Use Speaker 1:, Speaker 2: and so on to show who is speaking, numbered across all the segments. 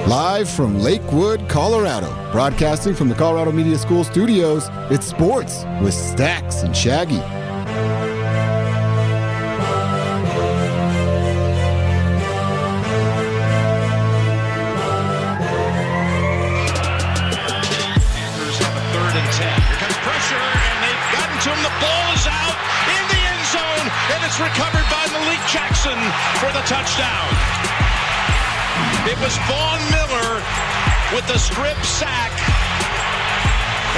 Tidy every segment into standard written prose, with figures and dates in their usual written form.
Speaker 1: Live from Lakewood, Colorado, broadcasting from the Colorado Media School studios, it's Sports with Staxxx and Shaggy.
Speaker 2: Recovered by Malik Jackson for the touchdown. It was Vaughn Miller with the strip sack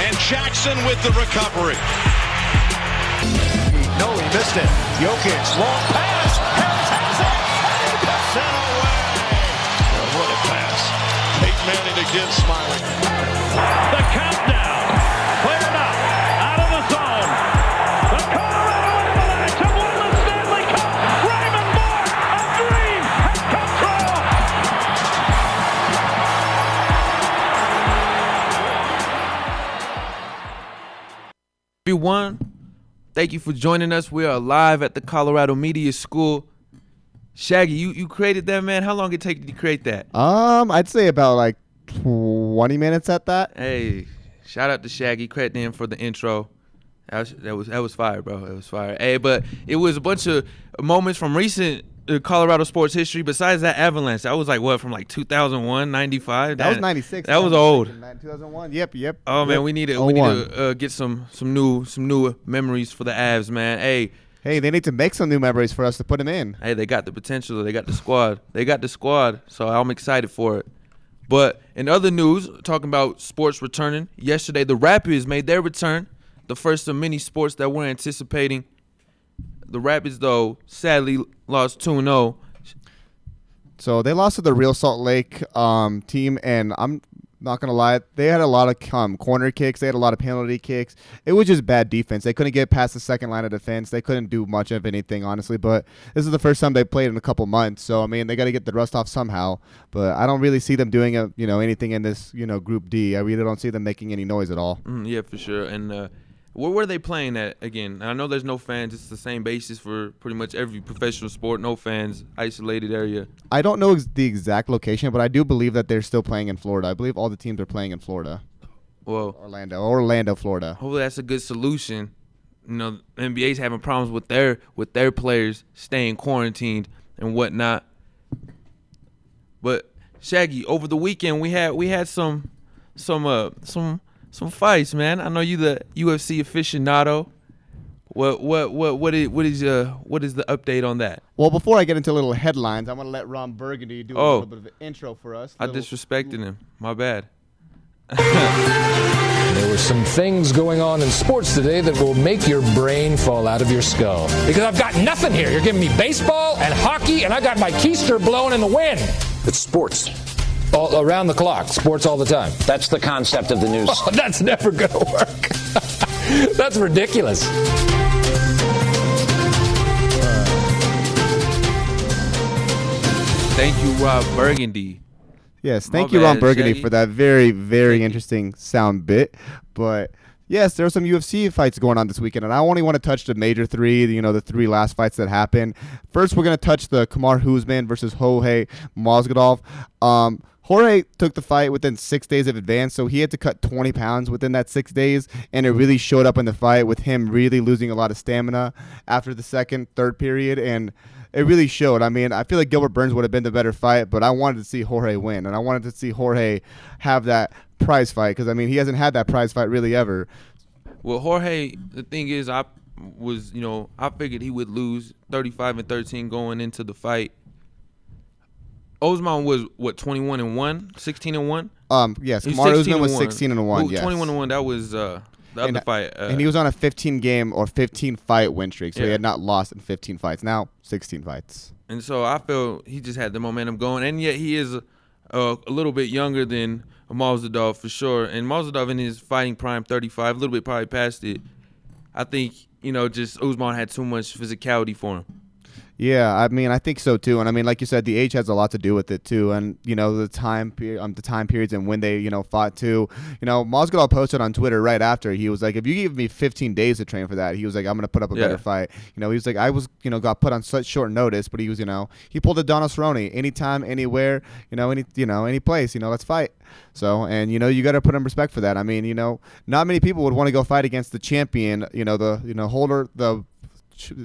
Speaker 2: and Jackson with the recovery.
Speaker 3: No, he missed it. Jokic, long pass. Harris has it. Sent away. Oh, what a pass. Peyton Manning again smiling.
Speaker 4: The countdown. Cleared up. Out of the zone. The Colorado Avalanche have won the Stanley Cup. Raymond Moore, a dream has come true.
Speaker 5: Everyone, thank you for joining us. We are live at the Colorado Media School. Shaggy, you created that, man. How long did it take you to create that?
Speaker 6: I'd say about like 20 minutes at that.
Speaker 5: Hey, shout out to Shaggy. Credit him for the intro. That was fire, bro. It was fire. Hey, but it was a bunch of moments from recent Colorado sports history. Besides that Avalanche, that was like what, from like 2001, 95.
Speaker 6: That was 96.
Speaker 5: That was old.
Speaker 6: 2001. Yep.
Speaker 5: Oh man, we need to get some new memories for the Avs, man. Hey,
Speaker 6: they need to make some new memories for us to put them in.
Speaker 5: Hey, they got the potential. They got the squad. So I'm excited for it. But in other news, talking about sports returning, yesterday the Rapids made their return, the first of many sports that we're anticipating. The Rapids, though, sadly lost 2-0.
Speaker 6: So they lost to the Real Salt Lake team, and I'm not going to lie, they had a lot of corner kicks. They had a lot of penalty kicks. It was just bad defense. They couldn't get past the second line of defense. They couldn't do much of anything, honestly, but this is the first time they played in a couple months. So, I mean, they got to get the rust off somehow, but I don't really see them doing anything in this, Group D. I really don't see them making any noise at all.
Speaker 5: Yeah, for sure. And where were they playing at again? I know there's no fans. It's the same basis for pretty much every professional sport. No fans, isolated area.
Speaker 6: I don't know the exact location, but I do believe that they're still playing in Florida. I believe all the teams are playing in Florida.
Speaker 5: Well,
Speaker 6: Orlando, Florida.
Speaker 5: Hopefully that's a good solution. The NBA's having problems with their players staying quarantined and whatnot. But Shaggy, over the weekend we had some fights, man. I know you the UFC aficionado. What is the update on that?
Speaker 6: Well, before I get into little headlines, I'm gonna let Ron Burgundy do a little bit of an intro for us.
Speaker 5: I disrespected him. My bad.
Speaker 7: There were some things going on in sports today that will make your brain fall out of your skull. Because I've got nothing here. You're giving me baseball and hockey, and I got my keister blowing in the wind.
Speaker 8: It's sports.
Speaker 7: All around the clock, sports all the time.
Speaker 8: That's the concept of the news.
Speaker 7: Oh, that's never going to work. That's ridiculous.
Speaker 5: Thank you, Rob Burgundy.
Speaker 6: Yes, thank you, Ron Burgundy, Shaggy, for that very, very interesting sound bit. But yes, there are some UFC fights going on this weekend, and I only want to touch the major three, the three last fights that happened. First, we're going to touch the Kamaru Usman versus Jorge Masvidal. Jorge took the fight within 6 days of advance, so he had to cut 20 pounds within that 6 days, and it really showed up in the fight with him really losing a lot of stamina after the third period, and it really showed. I mean, I feel like Gilbert Burns would have been the better fight, but I wanted to see Jorge win, and I wanted to see Jorge have that prize fight because, I mean, he hasn't had that prize fight really ever.
Speaker 5: Well, Jorge, the thing is, I figured he would lose 35-13 going into the fight. Usman was, 21-1, 16-1?
Speaker 6: Yes, Kamaru Usman was 16-1, yes.
Speaker 5: 21-1, that was the other fight.
Speaker 6: And he was on a 15-game or 15-fight win streak, so he had not lost in 15 fights. Now, 16 fights.
Speaker 5: And so I feel he just had the momentum going, and yet he is a little bit younger than Masvidal for sure. And Masvidal in his fighting prime, 35, a little bit probably past it. I think, just Usman had too much physicality for him.
Speaker 6: Yeah, I mean, I think so too, and I mean, like you said, the age has a lot to do with it too, and the time periods and when they fought too. Masvidal posted on Twitter right after, he was like, if you give me 15 days to train for that, he was like, I'm gonna put up a better fight. He was like, I was got put on such short notice, but he was he pulled a Donald Cerrone, anytime, anywhere, any place, let's fight. So, and you got to put in respect for that. I mean, not many people would want to go fight against the champion, the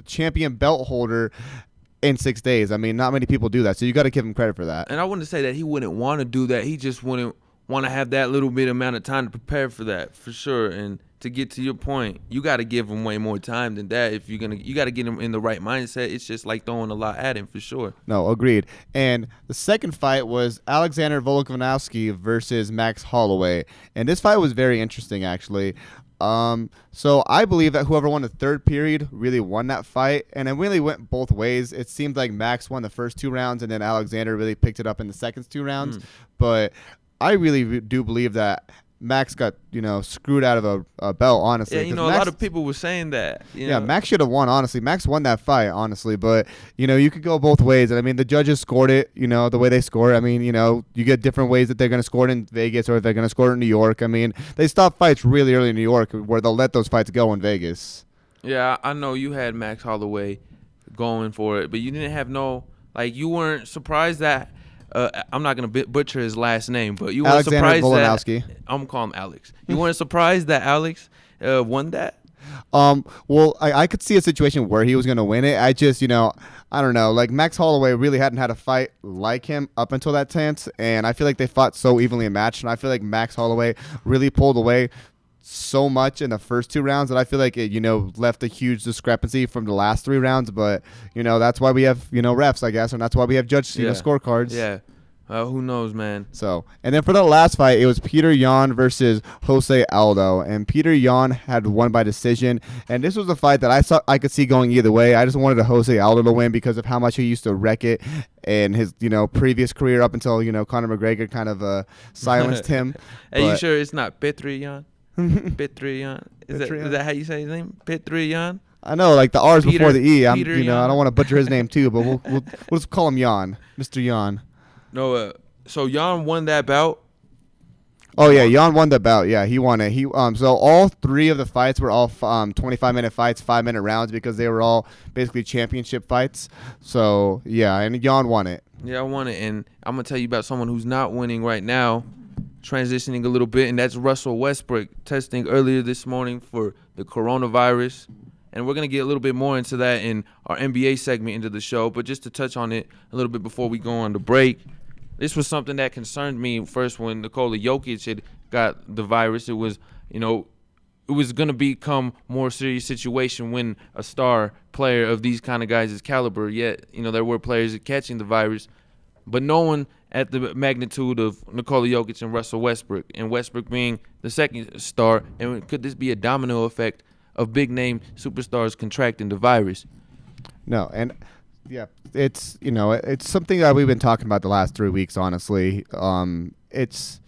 Speaker 6: champion belt holder in 6 days. I mean, not many people do that, so you got to give him credit for that.
Speaker 5: And I wouldn't say that he wouldn't want to do that. He just wouldn't want to have that little bit amount of time to prepare for that, for sure. And to get to your point, you got to give him way more time than that. If you got to get him in the right mindset. It's just like throwing a lot at him, for sure.
Speaker 6: No, agreed. And the second fight was Alexander Volkanovski versus Max Holloway, and this fight was very interesting, actually. So I believe that whoever won the third period really won that fight, and it really went both ways. It seemed like Max won the first 2 rounds, and then Alexander really picked it up in the second 2 rounds. But I really do believe that Max got, screwed out of a belt, honestly.
Speaker 5: Yeah, Max, a lot of people were saying that.
Speaker 6: Max should have won, honestly. Max won that fight, honestly. But, you could go both ways. And, I mean, the judges scored it, the way they score. I mean, you get different ways that they're going to score it in Vegas or if they're going to score it in New York. I mean, they stop fights really early in New York where they'll let those fights go in Vegas.
Speaker 5: Yeah, I know you had Max Holloway going for it, but you didn't have you weren't surprised that I'm not going to butcher his last name, but you weren't surprised that I'm calling him Alex. You weren't surprised that Alex won that?
Speaker 6: Well, I could see a situation where he was going to win it. I just, I don't know. Like, Max Holloway really hadn't had a fight like him up until that chance, and I feel like they fought so evenly matched, and I feel like Max Holloway really pulled away so much in the first 2 rounds that I feel like it, left a huge discrepancy from the last 3 rounds. But, that's why we have, refs, I guess, and that's why we have judge scorecards.
Speaker 5: Yeah. Who knows, man?
Speaker 6: So, and then for the last fight, it was Peter Yan versus Jose Aldo, and Peter Yan had won by decision. And this was a fight that I could see going either way. I just wanted Jose Aldo to win because of how much he used to wreck it in his previous career up until Conor McGregor kind of silenced him.
Speaker 5: Hey, you sure it's not Petr Yan? Petr Yan. Is that how you say his name? Petr Yan?
Speaker 6: I know, like the R's before the E. I
Speaker 5: Yan.
Speaker 6: don't want to butcher his name too, but we'll just call him Yan, Mr. Yan.
Speaker 5: No, so Yan won that bout.
Speaker 6: Oh yeah, Yan won the bout. Yeah, he won it. So all 3 of the fights were all 25-minute fights, 5-minute rounds because they were all basically championship fights. So yeah, and Yan won it.
Speaker 5: Yeah, I won it, and I'm gonna tell you about someone who's not winning right now, transitioning a little bit, and that's Russell Westbrook testing earlier this morning for the coronavirus. And we're going to get a little bit more into that in our NBA segment into the show. But just to touch on it a little bit before we go on the break, this was something that concerned me first when Nikola Jokic had got the virus. It was, it was going to become more serious situation when a star player of these kind of guys' caliber, yet, there were players catching the virus. But no one at the magnitude of Nikola Jokic and Russell Westbrook, and Westbrook being the second star. And could this be a domino effect of big-name superstars contracting the virus?
Speaker 6: No, and yeah, it's it's something that we've been talking about the last 3 weeks. Honestly, it's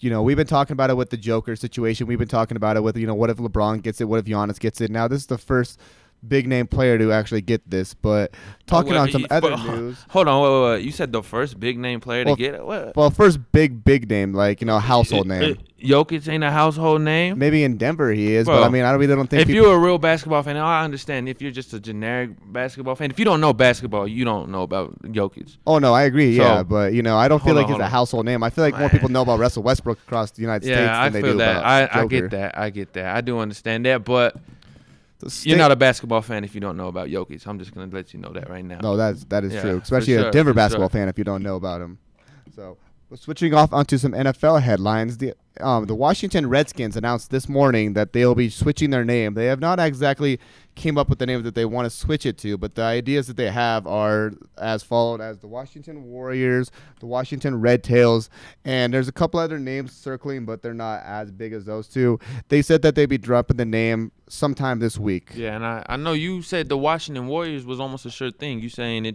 Speaker 6: we've been talking about it with the Joker situation. We've been talking about it with what if LeBron gets it? What if Giannis gets it? Now this is the first big-name player to actually get this. But talking on some other news.
Speaker 5: Hold on, wait. You said the first big-name player to get it? What?
Speaker 6: Well, first big name, like, household name.
Speaker 5: Jokic ain't a household name?
Speaker 6: Maybe in Denver he is, but I mean, I really don't think.
Speaker 5: If you're a real basketball fan, I understand. If you're just a generic basketball fan, if you don't know basketball, you don't know about Jokic.
Speaker 6: Oh, no, I agree, yeah. But, I don't feel like he's a household name. I feel like more people know about Russell Westbrook across the United States than they do about Joker.
Speaker 5: I get that. I do understand that, but you're not a basketball fan if you don't know about Jokic. I'm just going to let you know that right now.
Speaker 6: No, that is true, especially a Denver basketball fan if you don't know about him. So, switching off onto some NFL headlines, the Washington Redskins announced this morning that they'll be switching their name. They have not exactly came up with the name that they want to switch it to, but the ideas that they have are as followed as the Washington Warriors, the Washington Red Tails, and there's a couple other names circling, but they're not as big as those two. They said that they'd be dropping the name sometime this week.
Speaker 5: Yeah, and I know you said the Washington Warriors was almost a sure thing. You saying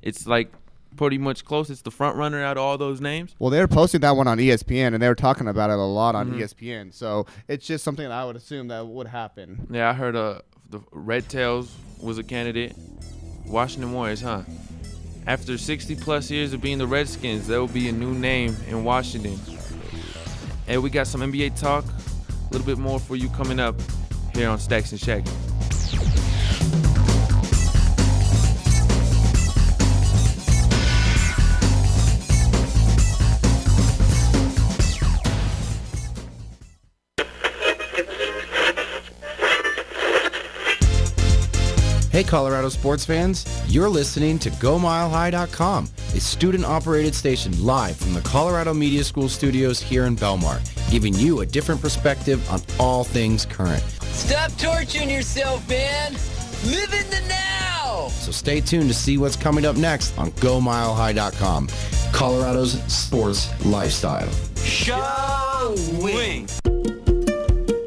Speaker 5: it's like pretty much close. It's the front runner out of all those names.
Speaker 6: Well, they were posting that one on ESPN, and they were talking about it a lot on ESPN. So it's just something that I would assume that would happen.
Speaker 5: Yeah, I heard the Red Tails was a candidate. Washington Warriors, huh? After 60-plus years of being the Redskins, there will be a new name in Washington. And we got some NBA talk, a little bit more for you coming up here on Staxxx and Shaggy.
Speaker 9: Hey Colorado sports fans, you're listening to GoMileHigh.com, a student-operated station live from the Colorado Media School studios here in Belmar, giving you a different perspective on all things current.
Speaker 10: Stop torturing yourself, man! Live in the now!
Speaker 9: So stay tuned to see what's coming up next on GoMileHigh.com, Colorado's sports lifestyle.
Speaker 10: Showing!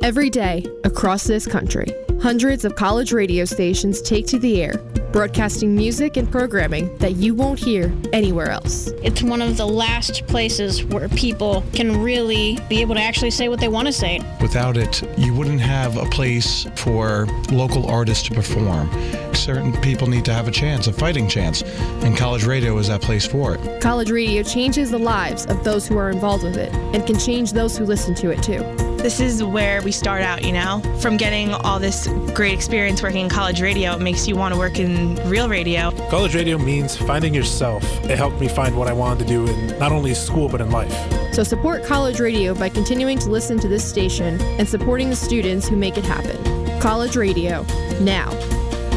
Speaker 11: Every day, across this country, hundreds of college radio stations take to the air, broadcasting music and programming that you won't hear anywhere else.
Speaker 12: It's one of the last places where people can really be able to actually say what they want to say.
Speaker 13: Without it, you wouldn't have a place for local artists to perform. Certain people need to have a chance, a fighting chance, and college radio is that place for it.
Speaker 11: College radio changes the lives of those who are involved with it and can change those who listen to it too.
Speaker 14: This is where we start out, you know? From getting all this great experience working in college radio, it makes you want to work in real radio.
Speaker 15: College radio means finding yourself. It helped me find what I wanted to do in not only school, but in life.
Speaker 11: So support college radio by continuing to listen to this station and supporting the students who make it happen. College radio, now,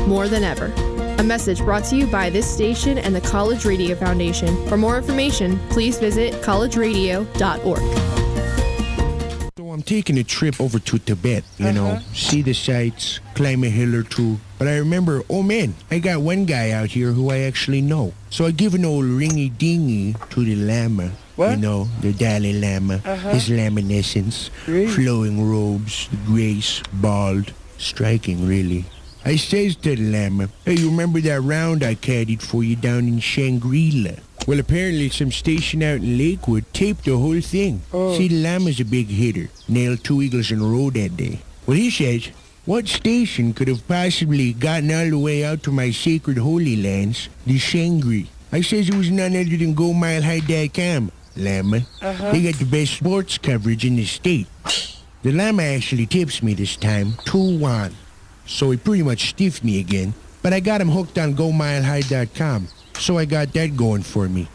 Speaker 11: more than ever. A message brought to you by this station and the College Radio Foundation. For more information, please visit collegeradio.org.
Speaker 16: I'm taking a trip over to Tibet, you know, see the sights, climb a hill or two. But I remember, oh man, I got one guy out here who I actually know. So I give an old ringy-dingy to the Lama. What? You know, the Dalai Lama, his laminescence, flowing robes, the grace, bald, striking really. I says to the Lama, hey, you remember that round I caddied for you down in Shangri-La? Well, apparently some station out in Lakewood taped the whole thing. See, the Lama's a big hitter. Nailed 2 eagles in a row that day. Well, he says, what station could have possibly gotten all the way out to my sacred holy lands, the Shangri? I says it was none other than GoMileHigh.com, Lama. They got the best sports coverage in the state. The Lama actually tips me this time, 2-1. So he pretty much stiffed me again. But I got him hooked on GoMileHigh.com. So I got that going for me,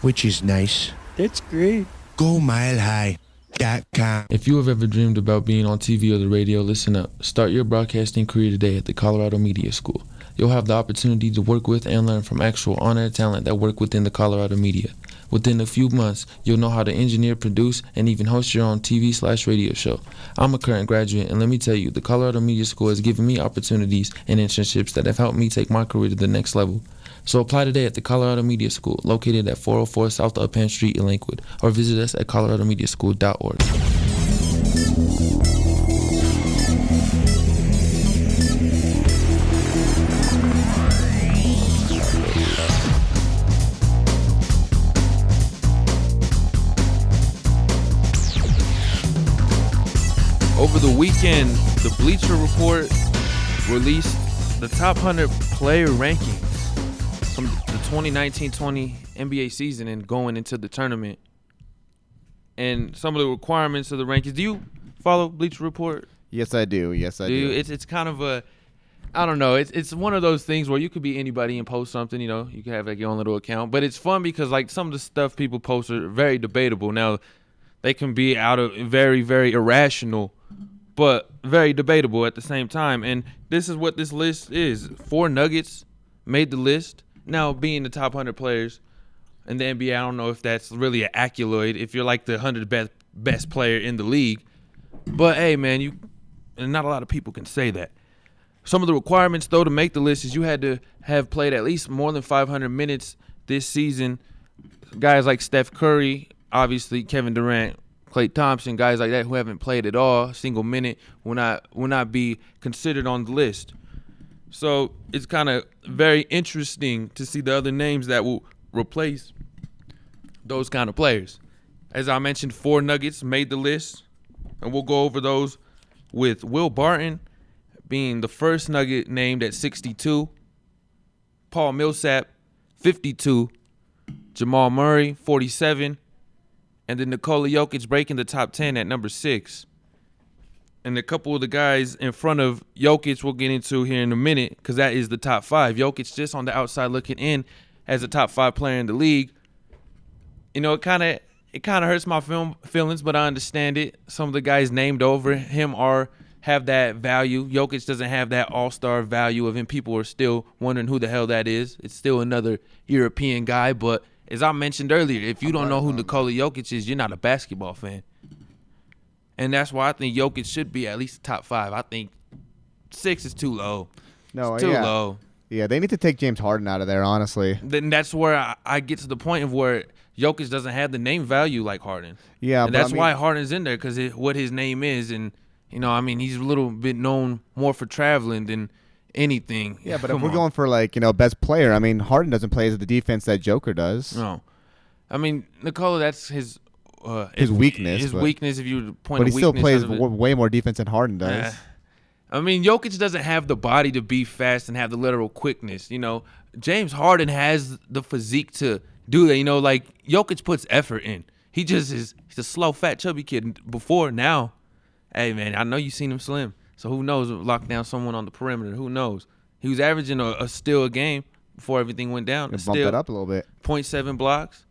Speaker 16: which is nice.
Speaker 17: That's great.
Speaker 16: GoMileHigh.com.
Speaker 5: If you have ever dreamed about being on TV or the radio, listen up. Start your broadcasting career today at the Colorado Media School. You'll have the opportunity to work with and learn from actual on-air talent that work within the Colorado media. Within a few months, you'll know how to engineer, produce, and even host your own TV/radio show. I'm a current graduate, and let me tell you, the Colorado Media School has given me opportunities and internships that have helped me take my career to the next level. So apply today at the Colorado Media School, located at 404 South Uppan Street in Lakewood, or visit us at coloradomediaschool.org. Over the weekend, the Bleacher Report released the top 100 player rankings from the 2019-20 NBA season and going into the tournament. And some of the requirements of the rankings. Do you follow Bleacher Report?
Speaker 6: Yes, I do. Yes, I do.
Speaker 5: It's kind of a, I don't know. It's one of those things where you could be anybody and post something. You know, you can have like your own little account. But it's fun because like some of the stuff people post are very debatable. Now, they can be out of very, very irrational, but very debatable at the same time. And this is what this list is. 4 Nuggets made the list. Now, being the top 100 players in the NBA, I don't know if that's really an accolade if you're like the 100th best player in the league. But, hey, man, and not a lot of people can say that. Some of the requirements, though, to make the list is you had to have played at least more than 500 minutes this season. Guys like Steph Curry, obviously Kevin Durant, Klay Thompson, guys like that who haven't played at all, a single minute, will not be considered on the list. So it's kind of very interesting to see the other names that will replace those kind of players. As I mentioned, 4 Nuggets made the list, and we'll go over those with Will Barton being the first Nugget named at 62. Paul Millsap, 52. Jamal Murray, 47. And then Nikola Jokic breaking the top 10 at number 6. And a couple of the guys in front of Jokic we'll get into here in a minute because that is the top 5. Jokic just on the outside looking in as a top 5 player in the league. You know, it kind of hurts my feelings, but I understand it. Some of the guys named over him have that value. Jokic doesn't have that all-star value of him. People are still wondering who the hell that is. It's still another European guy, but as I mentioned earlier, if you don't know who Nikola Jokic is, you're not a basketball fan. And that's why I think Jokic should be at least top 5. I think 6 is too low.
Speaker 6: No,
Speaker 5: it's too low.
Speaker 6: Yeah, they need to take James Harden out of there, honestly.
Speaker 5: Then that's where I get to the point of where Jokic doesn't have the name value like Harden.
Speaker 6: Yeah,
Speaker 5: and that's why Harden's in there because what his name is. And, you know, I mean, he's a little bit known more for traveling than anything.
Speaker 6: Yeah, but if we're going for, like, you know, best player, I mean, Harden doesn't play as the defense that Joker does.
Speaker 5: No. I mean, Nikola, that's his
Speaker 6: weakness.
Speaker 5: His weakness, if you point.
Speaker 6: But he still plays way more defense than Harden does.
Speaker 5: I mean, Jokic doesn't have the body to be fast and have the literal quickness. You know, James Harden has the physique to do that. You know, like Jokic puts effort in. He just is. He's a slow, fat, chubby kid. Before now, hey man, I know you seen him slim. So who knows? Lock down someone on the perimeter. Who knows? He was averaging a steal a game before everything went down.
Speaker 6: Bump that up a little bit.
Speaker 5: 0.7 blocks.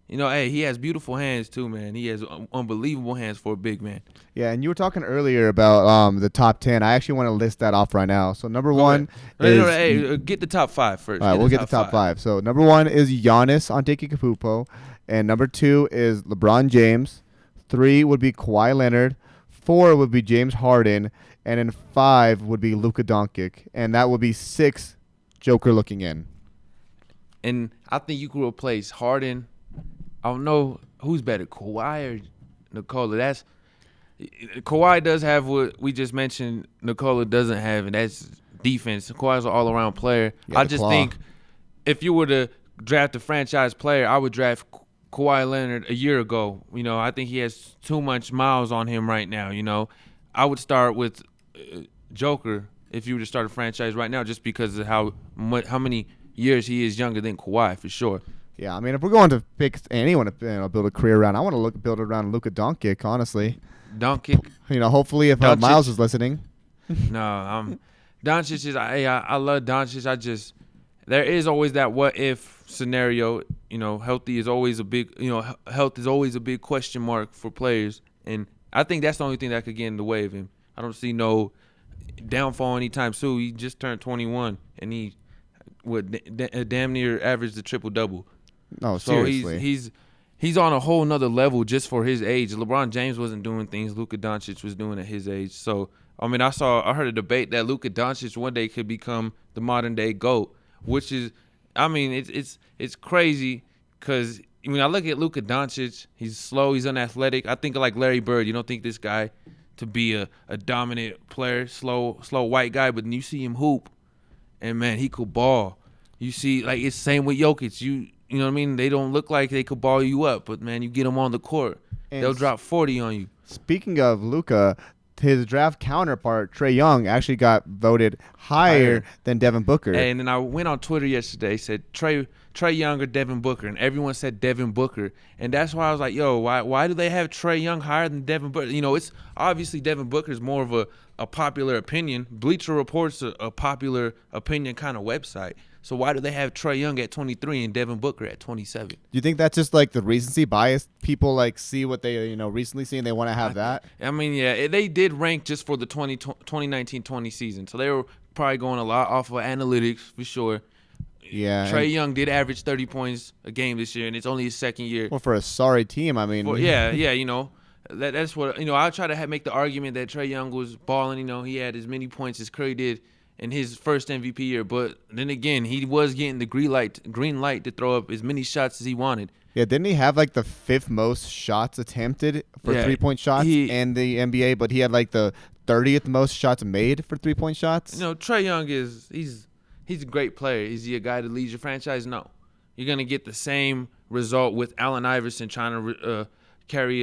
Speaker 5: You know, hey, he has beautiful hands too, man. He has unbelievable hands for a big man.
Speaker 6: Yeah, and you were talking earlier about the top 10. I actually want to list that off right now. So number 1 is
Speaker 5: get the top 5 first.
Speaker 6: All right, we'll get the top 5. So number 1 is Giannis Antetokounmpo, and number 2 is LeBron James. 3 would be Kawhi Leonard. 4 would be James Harden, and then 5 would be Luka Doncic, and that would be 6 Joker looking in.
Speaker 5: And I think you could replace Harden. I don't know who's better, Kawhi or Nikola. Kawhi does have what we just mentioned Nikola doesn't have, and that's defense. Kawhi's an all-around player. I just think if you were to draft a franchise player, I would draft Kawhi Leonard a year ago. You know, I think he has too much miles on him right now. You know, I would start with Joker if you were to start a franchise right now, just because of how many years he is younger than Kawhi for sure.
Speaker 6: Yeah, I mean, if we're going to pick anyone to build a career around, I want to build it around Luka Doncic, honestly.
Speaker 5: Doncic.
Speaker 6: You know, hopefully if Miles is listening.
Speaker 5: No, Doncic is. I love Doncic. There is always that what if scenario. You know, health is always a big question mark for players, and I think that's the only thing that could get in the way of him. I don't see no downfall anytime soon. He just turned 21, and he would damn near average the triple-double.
Speaker 6: No, seriously.
Speaker 5: So he's on a whole nother level just for his age. LeBron James wasn't doing things Luka Doncic was doing at his age. So, I mean, I heard a debate that Luka Doncic one day could become the modern-day GOAT, which is, I mean, it's crazy because when I look at Luka Doncic, he's slow, he's unathletic. I think like Larry Bird. You don't think this guy to be a dominant player, slow white guy, but then you see him hoop, and, man, he could ball. You see, like, it's the same with Jokic. You know what I mean? They don't look like they could ball you up, but, man, you get them on the court, they'll drop 40 on you.
Speaker 6: Speaking of Luka, his draft counterpart, Trae Young, actually got voted higher than Devin Booker.
Speaker 5: And then I went on Twitter yesterday, said Trae Young or Devin Booker, and everyone said Devin Booker. And that's why I was like, yo, why do they have Trae Young higher than Devin Booker? You know, it's obviously Devin Booker is more of a popular opinion. Bleacher Report's a popular opinion kind of website. So why do they have Trae Young at 23 and Devin Booker at 27? Do
Speaker 6: you think that's just like the recency bias? People like see what they recently see and they want to have that?
Speaker 5: I mean, yeah, they did rank just for the 2019-20 season. So they were probably going a lot off of analytics for sure.
Speaker 6: Yeah.
Speaker 5: Trae Young did average 30 points a game this year, and it's only his second year.
Speaker 6: Well, for a sorry team, I mean.
Speaker 5: You know. That's what, you know, I'll try to make the argument that Trae Young was balling. You know, he had as many points as Curry did in his first MVP year. But then again, he was getting the green light to throw up as many shots as he wanted.
Speaker 6: Yeah, didn't he have like the 5th most shots attempted for 3-point shots in the NBA? But he had like the 30th most shots made for 3-point shots.
Speaker 5: You know, Trae Young he's a great player. Is he a guy that leads your franchise? No. You're going to get the same result with Allen Iverson trying to carry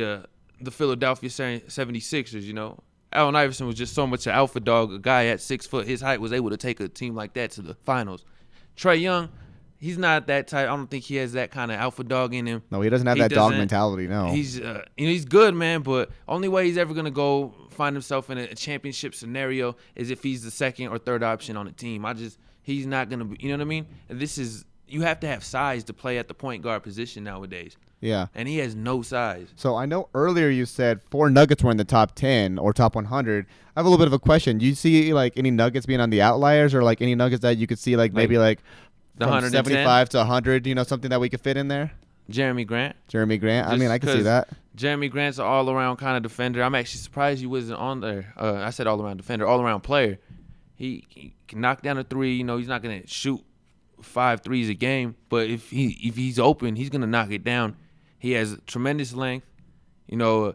Speaker 5: the Philadelphia 76ers, you know. Allen Iverson was just so much an alpha dog. A guy at 6 foot, his height was able to take a team like that to the finals. Trae Young, he's not that type. I don't think he has that kind of alpha dog in him.
Speaker 6: No, he doesn't have that dog mentality. No,
Speaker 5: he's he's good, man. But only way he's ever gonna go find himself in a championship scenario is if he's the second or third option on the team. He's not gonna be. You know what I mean? You have to have size to play at the point guard position nowadays.
Speaker 6: Yeah.
Speaker 5: And he has no size.
Speaker 6: So I know earlier you said 4 Nuggets were in the top 10 or top 100. I have a little bit of a question. Do you see like any Nuggets being on the outliers, or like any Nuggets that you could see like maybe like
Speaker 5: the
Speaker 6: from 75 to 100, you know, something that we could fit in there?
Speaker 5: Jeremy Grant.
Speaker 6: I mean, I can see that.
Speaker 5: Jeremy Grant's an all-around kind of defender. I'm actually surprised he wasn't on there. I said all-around defender, all-around player. He can knock down a three. You know, he's not going to shoot 5 threes a game, but if he's open, he's going to knock it down. He has tremendous length. You know,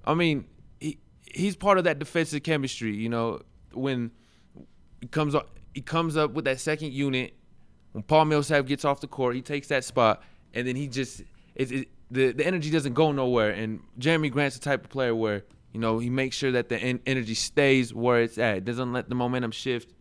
Speaker 5: I mean, he's part of that defensive chemistry. You know, when he comes up with that second unit. When Paul Millsap gets off the court, he takes that spot, and then he just the energy doesn't go nowhere. And Jeremy Grant's the type of player where, you know, he makes sure that the energy stays where it's at. Doesn't let the momentum shift.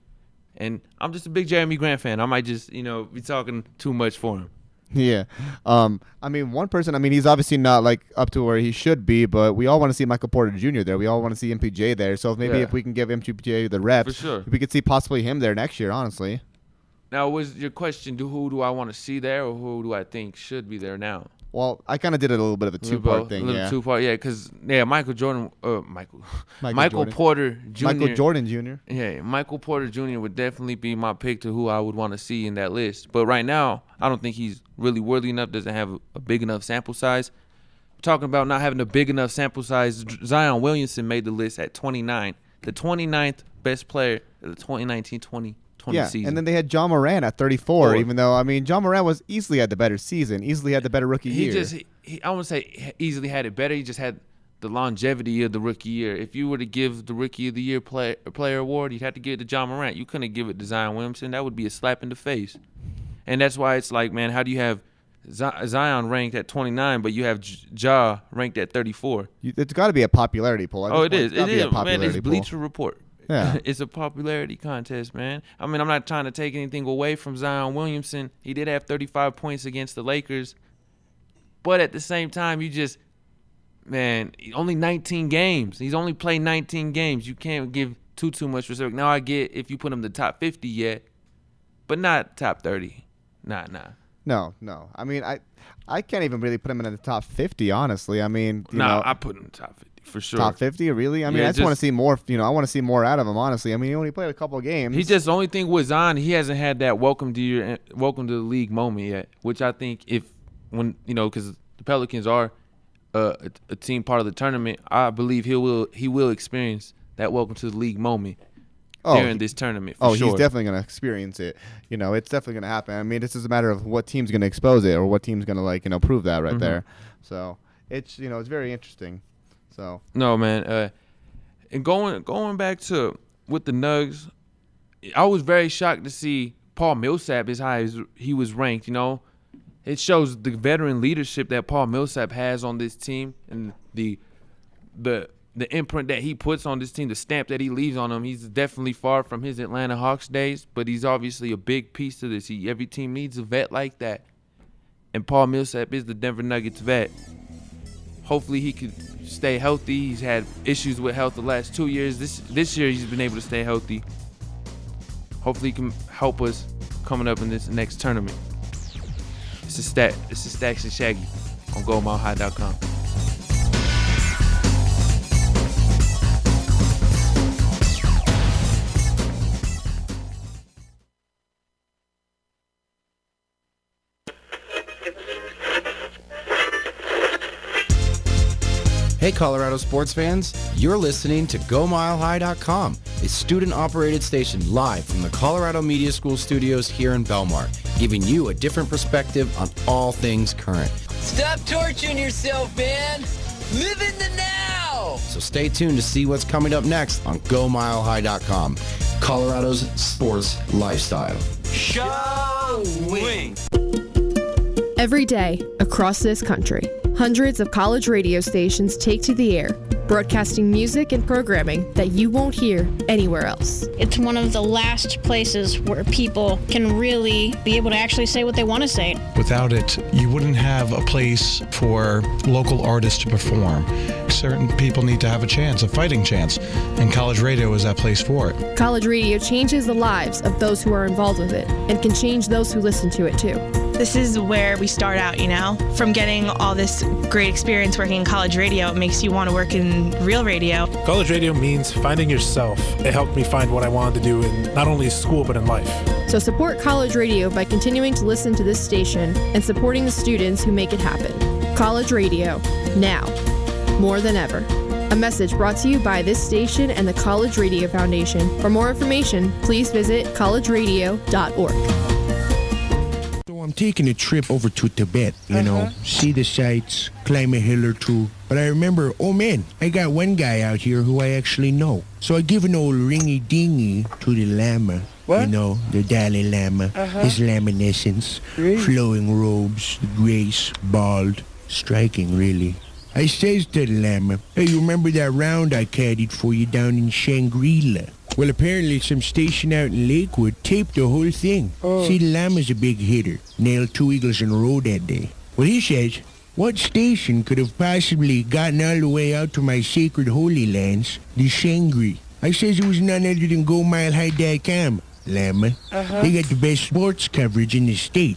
Speaker 5: And I'm just a big Jeremy Grant fan. I might just, you know, be talking too much for him.
Speaker 6: Yeah. I mean, one person, I mean, he's obviously not like up to where he should be, but we all want to see Michael Porter Jr. there. We all want to see MPJ there. So maybe if we can give MPJ the reps,
Speaker 5: for sure,
Speaker 6: we could see possibly him there next year, honestly.
Speaker 5: Now, was your question, who do I want to see there, or who do I think should be there now?
Speaker 6: Well, I kind of did a little bit of a two-part thing,
Speaker 5: two-part, yeah, because, Michael Porter Jr.
Speaker 6: Michael Jordan Jr.
Speaker 5: Yeah, Michael Porter Jr. would definitely be my pick to who I would want to see in that list. But right now, I don't think he's really worthy enough, doesn't have a big enough sample size. Talking about not having a big enough sample size, Zion Williamson made the list at 29, the 29th best player of the 2019-20 season.
Speaker 6: And then they had John Morant at 34, even though, I mean, John Morant easily had the better season, easily had the better rookie year.
Speaker 5: I wouldn't say easily had it better. He just had the longevity of the rookie year. If you were to give the rookie of the year player award, you'd have to give it to John Morant. You couldn't give it to Zion Williamson. That would be a slap in the face. And that's why it's like, man, how do you have Zion ranked at 29, but you have Ja ranked at 34?
Speaker 6: It's got to be a popularity poll.
Speaker 5: It is. It is, man. It's Bleacher Report. Yeah. It's a popularity contest, man. I mean, I'm not trying to take anything away from Zion Williamson. He did have 35 points against the Lakers. But at the same time, only 19 games. He's only played 19 games. You can't give too much respect. Now, I get if you put him in the top 50 yet, but not top 30. Nah.
Speaker 6: No. I mean, I can't even really put him in the top 50, honestly. I mean,
Speaker 5: I put him in the top 50. For sure.
Speaker 6: Top 50, really? I mean, I just want to see more. I want to see more out of him, honestly. I mean, he only played a couple of games.
Speaker 5: The only thing with Zion, he hasn't had that welcome to the league moment yet, which I think because the Pelicans are a team part of the tournament, I believe he will experience that welcome to the league moment during this tournament. For sure.
Speaker 6: He's definitely going to experience it. It's definitely going to happen. I mean, it's just a matter of what team's going to expose it or what team's going to prove that right there. So it's it's very interesting. So
Speaker 5: no, man, and going back to with the Nugs, I was very shocked to see Paul Millsap as high as he was ranked. It shows the veteran leadership that Paul Millsap has on this team and the imprint that he puts on this team, the stamp that he leaves on them. He's definitely far from his Atlanta Hawks days, but he's obviously a big piece to this. Every team needs a vet like that, and Paul Millsap is the Denver Nuggets vet. Hopefully he could stay healthy. He's had issues with health the last 2 years. This year he's been able to stay healthy. Hopefully he can help us coming up in this next tournament. This is Staxxx and Shaggy on GoMileHigh.com.
Speaker 9: Hey, Colorado sports fans, you're listening to GoMileHigh.com, a student-operated station live from the Colorado Media School studios here in Belmar, giving you a different perspective on all things current.
Speaker 10: Stop torturing yourself, man. Live in the now.
Speaker 9: So stay tuned to see what's coming up next on GoMileHigh.com, Colorado's sports lifestyle.
Speaker 10: Showing.
Speaker 11: Every day, across this country, hundreds of college radio stations take to the air broadcasting music and programming that you won't hear anywhere else.
Speaker 12: It's one of the last places where people can really be able to actually say what they want to say.
Speaker 13: Without it, you wouldn't have a place for local artists to perform. Certain people need to have a chance, a fighting chance, and college radio is that place for it.
Speaker 11: College radio changes the lives of those who are involved with it and can change those who listen to it too.
Speaker 14: This is where we start out, from getting all this great experience working in college radio. It makes you want to work in real radio.
Speaker 15: College radio means finding yourself. It helped me find what I wanted to do in not only school but in life.
Speaker 11: So support college radio by continuing to listen to this station and supporting the students who make it happen. College radio, now, more than ever. A message brought to you by this station and the College Radio Foundation. For more information, please visit collegeradio.org.
Speaker 16: I'm taking a trip over to Tibet, see the sights, climb a hill or two. But I remember, oh man, I got one guy out here who I actually know. So I give an old ringy-dingy to the Lama.
Speaker 17: What?
Speaker 16: The Dalai Lama, his laminescence, flowing robes, the grace, bald, striking really. I says to the Lama, hey, you remember that round I caddied for you down in Shangri-La? Well, apparently some station out in Lakewood taped the whole thing. See, the Lama's a big hitter. Nailed 2 eagles in a row that day. Well, he says, what station could have possibly gotten all the way out to my sacred holy lands, the Shangri? I says it was none other than GoMileHigh.com, Lama. They got the best sports coverage in the state.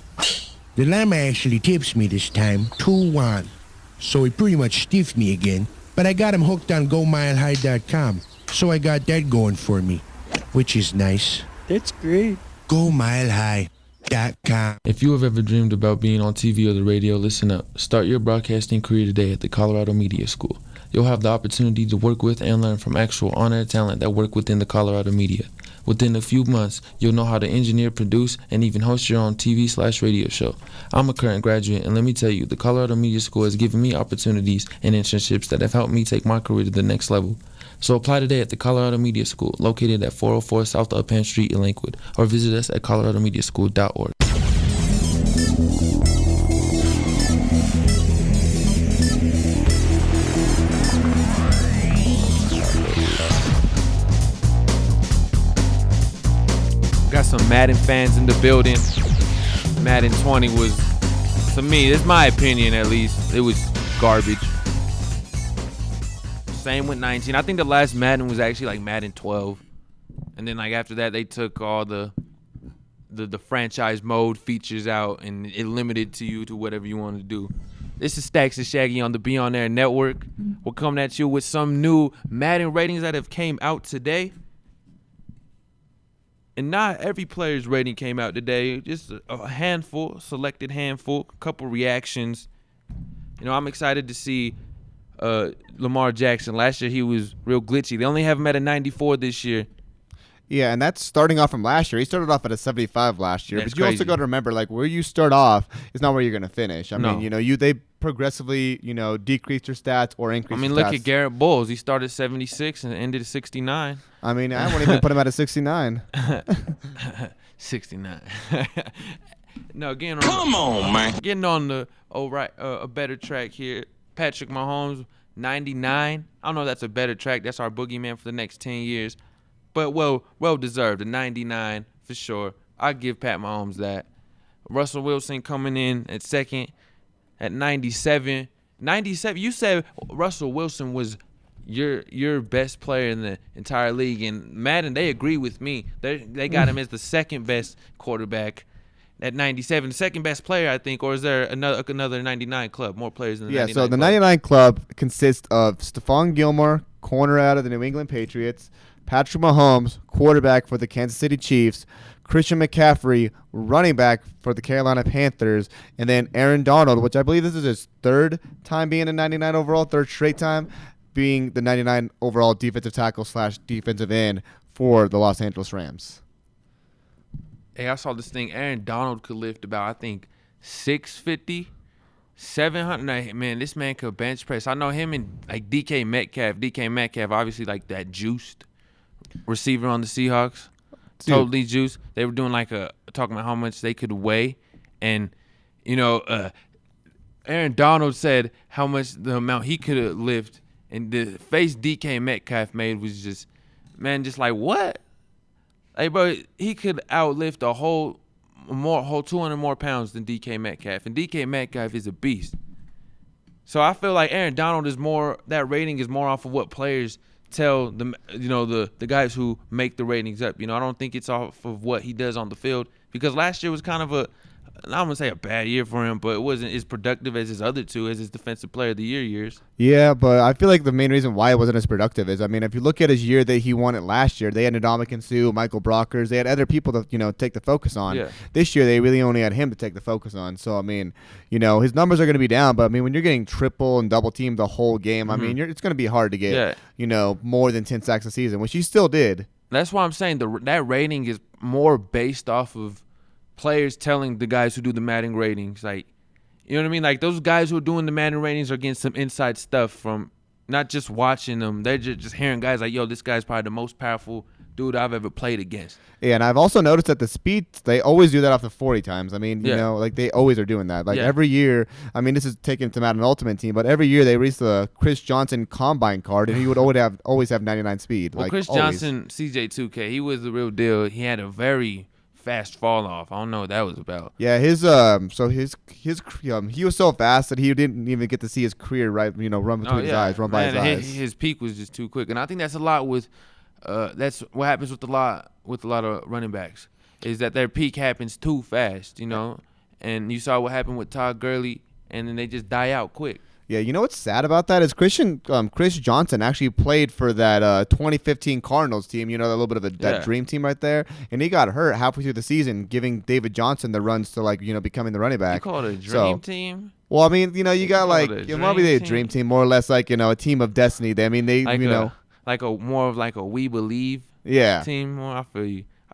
Speaker 16: The Lama actually tips me this time, 2-1. So he pretty much stiffed me again. But I got him hooked on GoMileHigh.com. So I got that going for me, which is nice.
Speaker 17: That's great.
Speaker 16: GoMileHigh.com.
Speaker 5: If you have ever dreamed about being on TV or the radio, listen up. Start your broadcasting career today at the Colorado Media School. You'll have the opportunity to work with and learn from actual on-air talent that work within the Colorado media. Within a few months, you'll know how to engineer, produce, and even host your own TV/radio show. I'm a current graduate, and let me tell you, the Colorado Media School has given me opportunities and internships that have helped me take my career to the next level. So apply today at the Colorado Media School, located at 404 South Uppan Street in Lakewood, or visit us at coloradomediaschool.org. Got some Madden fans in the building. Madden 20 was, to me, it's my opinion at least, it was garbage. Same with 19. I think the last Madden was actually like Madden 12. And then like after that they took all the franchise mode features out and it limited to you to whatever you wanted to do. This is Staxxx and Shaggy on the Be On Air Network. We're coming at you with some new Madden ratings that have came out today. And not every player's rating came out today. Just a handful, selected handful, a couple reactions. I'm excited to see Lamar Jackson. Last year he was real glitchy. They only have him at a 94 this year.
Speaker 6: Yeah, and that's starting off from last year. He started off at a 75 last year.
Speaker 5: That's
Speaker 6: but you
Speaker 5: crazy.
Speaker 6: also got to remember, like, where you start off is not where you're going to finish. I mean, they progressively, decrease your stats or increase your stats.
Speaker 5: Look at Garrett Bowles. He started 76 and ended at 69.
Speaker 6: I mean, I wouldn't even put him at a 69.
Speaker 5: 69. No, getting on the a better track here. Patrick Mahomes, 99. I don't know if that's a better track. That's our boogeyman for the next 10 years. But well deserved, a 99 for sure. I give Pat Mahomes that. Russell Wilson coming in at second at 97. 97. You said Russell Wilson was your best player in the entire league, and Madden, they agree with me. They got him as the second best quarterback at 97. Second best player, I think, or is there another 99 club? More players than the 99
Speaker 6: Yeah, so the
Speaker 5: club?
Speaker 6: 99 club consists of Stephon Gilmore, corner out of the New England Patriots, Patrick Mahomes, quarterback for the Kansas City Chiefs, Christian McCaffrey, running back for the Carolina Panthers, and then Aaron Donald, which I believe this is his third time being a 99 overall, third straight time being the 99 overall defensive tackle / defensive end for the Los Angeles Rams.
Speaker 5: Hey, I saw this thing. Aaron Donald could lift about, I think, 650, 700. Man, this man could bench press. I know him and like DK Metcalf. DK Metcalf, obviously like that juiced receiver on the Seahawks.
Speaker 6: Dude.
Speaker 5: Totally juiced. They were doing talking about how much they could weigh. And, Aaron Donald said how much the amount he could lift And the face DK Metcalf made was just like, what? Hey, bro, he could outlift a whole 200 more pounds than DK Metcalf. And DK Metcalf is a beast. So I feel like Aaron Donald is more, that rating is more off of what players tell the guys who make the ratings up. I don't think it's off of what he does on the field, because last year was kind of I'm going to say a bad year for him, but it wasn't as productive as his other two, as his Defensive Player of the Year years.
Speaker 6: Yeah, but I feel like the main reason why it wasn't as productive is, if you look at his year that he won it last year, they had Ndamukong Suh, Michael Brockers, they had other people to, take the focus on.
Speaker 5: Yeah.
Speaker 6: This year, they really only had him to take the focus on. So, his numbers are going to be down, but, when you're getting triple and double teamed the whole game, it's going to be hard to get, more than 10 sacks a season, which he still did.
Speaker 5: That's why I'm saying that rating is more based off of players telling the guys who do the Madden ratings, like, you know what I mean? Like, those guys who are doing the Madden ratings are getting some inside stuff from not just watching them. They're just hearing guys like, yo, this guy's probably the most powerful dude I've ever played against.
Speaker 6: Yeah, and I've also noticed that the speed, they always do that off the 40 times. They always are doing that. Every year, this is taken to Madden Ultimate Team, but every year they release the Chris Johnson Combine card, and he would always have 99 speed.
Speaker 5: Well, Chris Johnson, CJ2K, he was the real deal. He had a very fast fall off. I don't know what that was about.
Speaker 6: Yeah, he was so fast that he didn't even get to see his career run between his eyes, run by his eyes.
Speaker 5: His peak was just too quick, and I think that's a lot with that's what happens with a lot of running backs, is that their peak happens too fast, and you saw what happened with Todd Gurley, and then they just die out quick.
Speaker 6: Yeah, you know what's sad about that is Chris Johnson actually played for that 2015 Cardinals team, that little bit of that dream team right there, and he got hurt halfway through the season, giving David Johnson the runs to becoming the running back.
Speaker 5: You call it a dream team?
Speaker 6: Well, you got maybe a dream team, more or less like a team of destiny.
Speaker 5: Like more of a We Believe team. More, I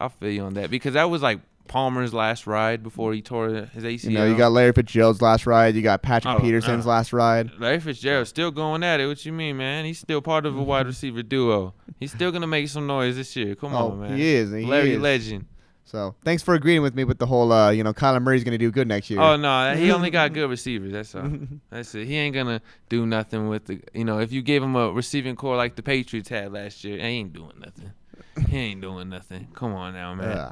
Speaker 5: feel you on that, because that was like Palmer's last ride before he tore his ACL.
Speaker 6: You got Larry Fitzgerald's last ride. You got Patrick Peterson's last ride.
Speaker 5: Larry Fitzgerald's still going at it. What you mean, man? He's still part of a wide receiver duo. He's still going to make some noise this year. Come on, man.
Speaker 6: He is.
Speaker 5: Larry legend.
Speaker 6: So, thanks for agreeing with me with the whole, Kyler Murray's going to do good next year.
Speaker 5: Oh, no. He only got good receivers. That's all. That's it. He ain't going to do nothing with the, if you gave him a receiving core like the Patriots had last year, he ain't doing nothing. He ain't doing nothing. Come on now, man.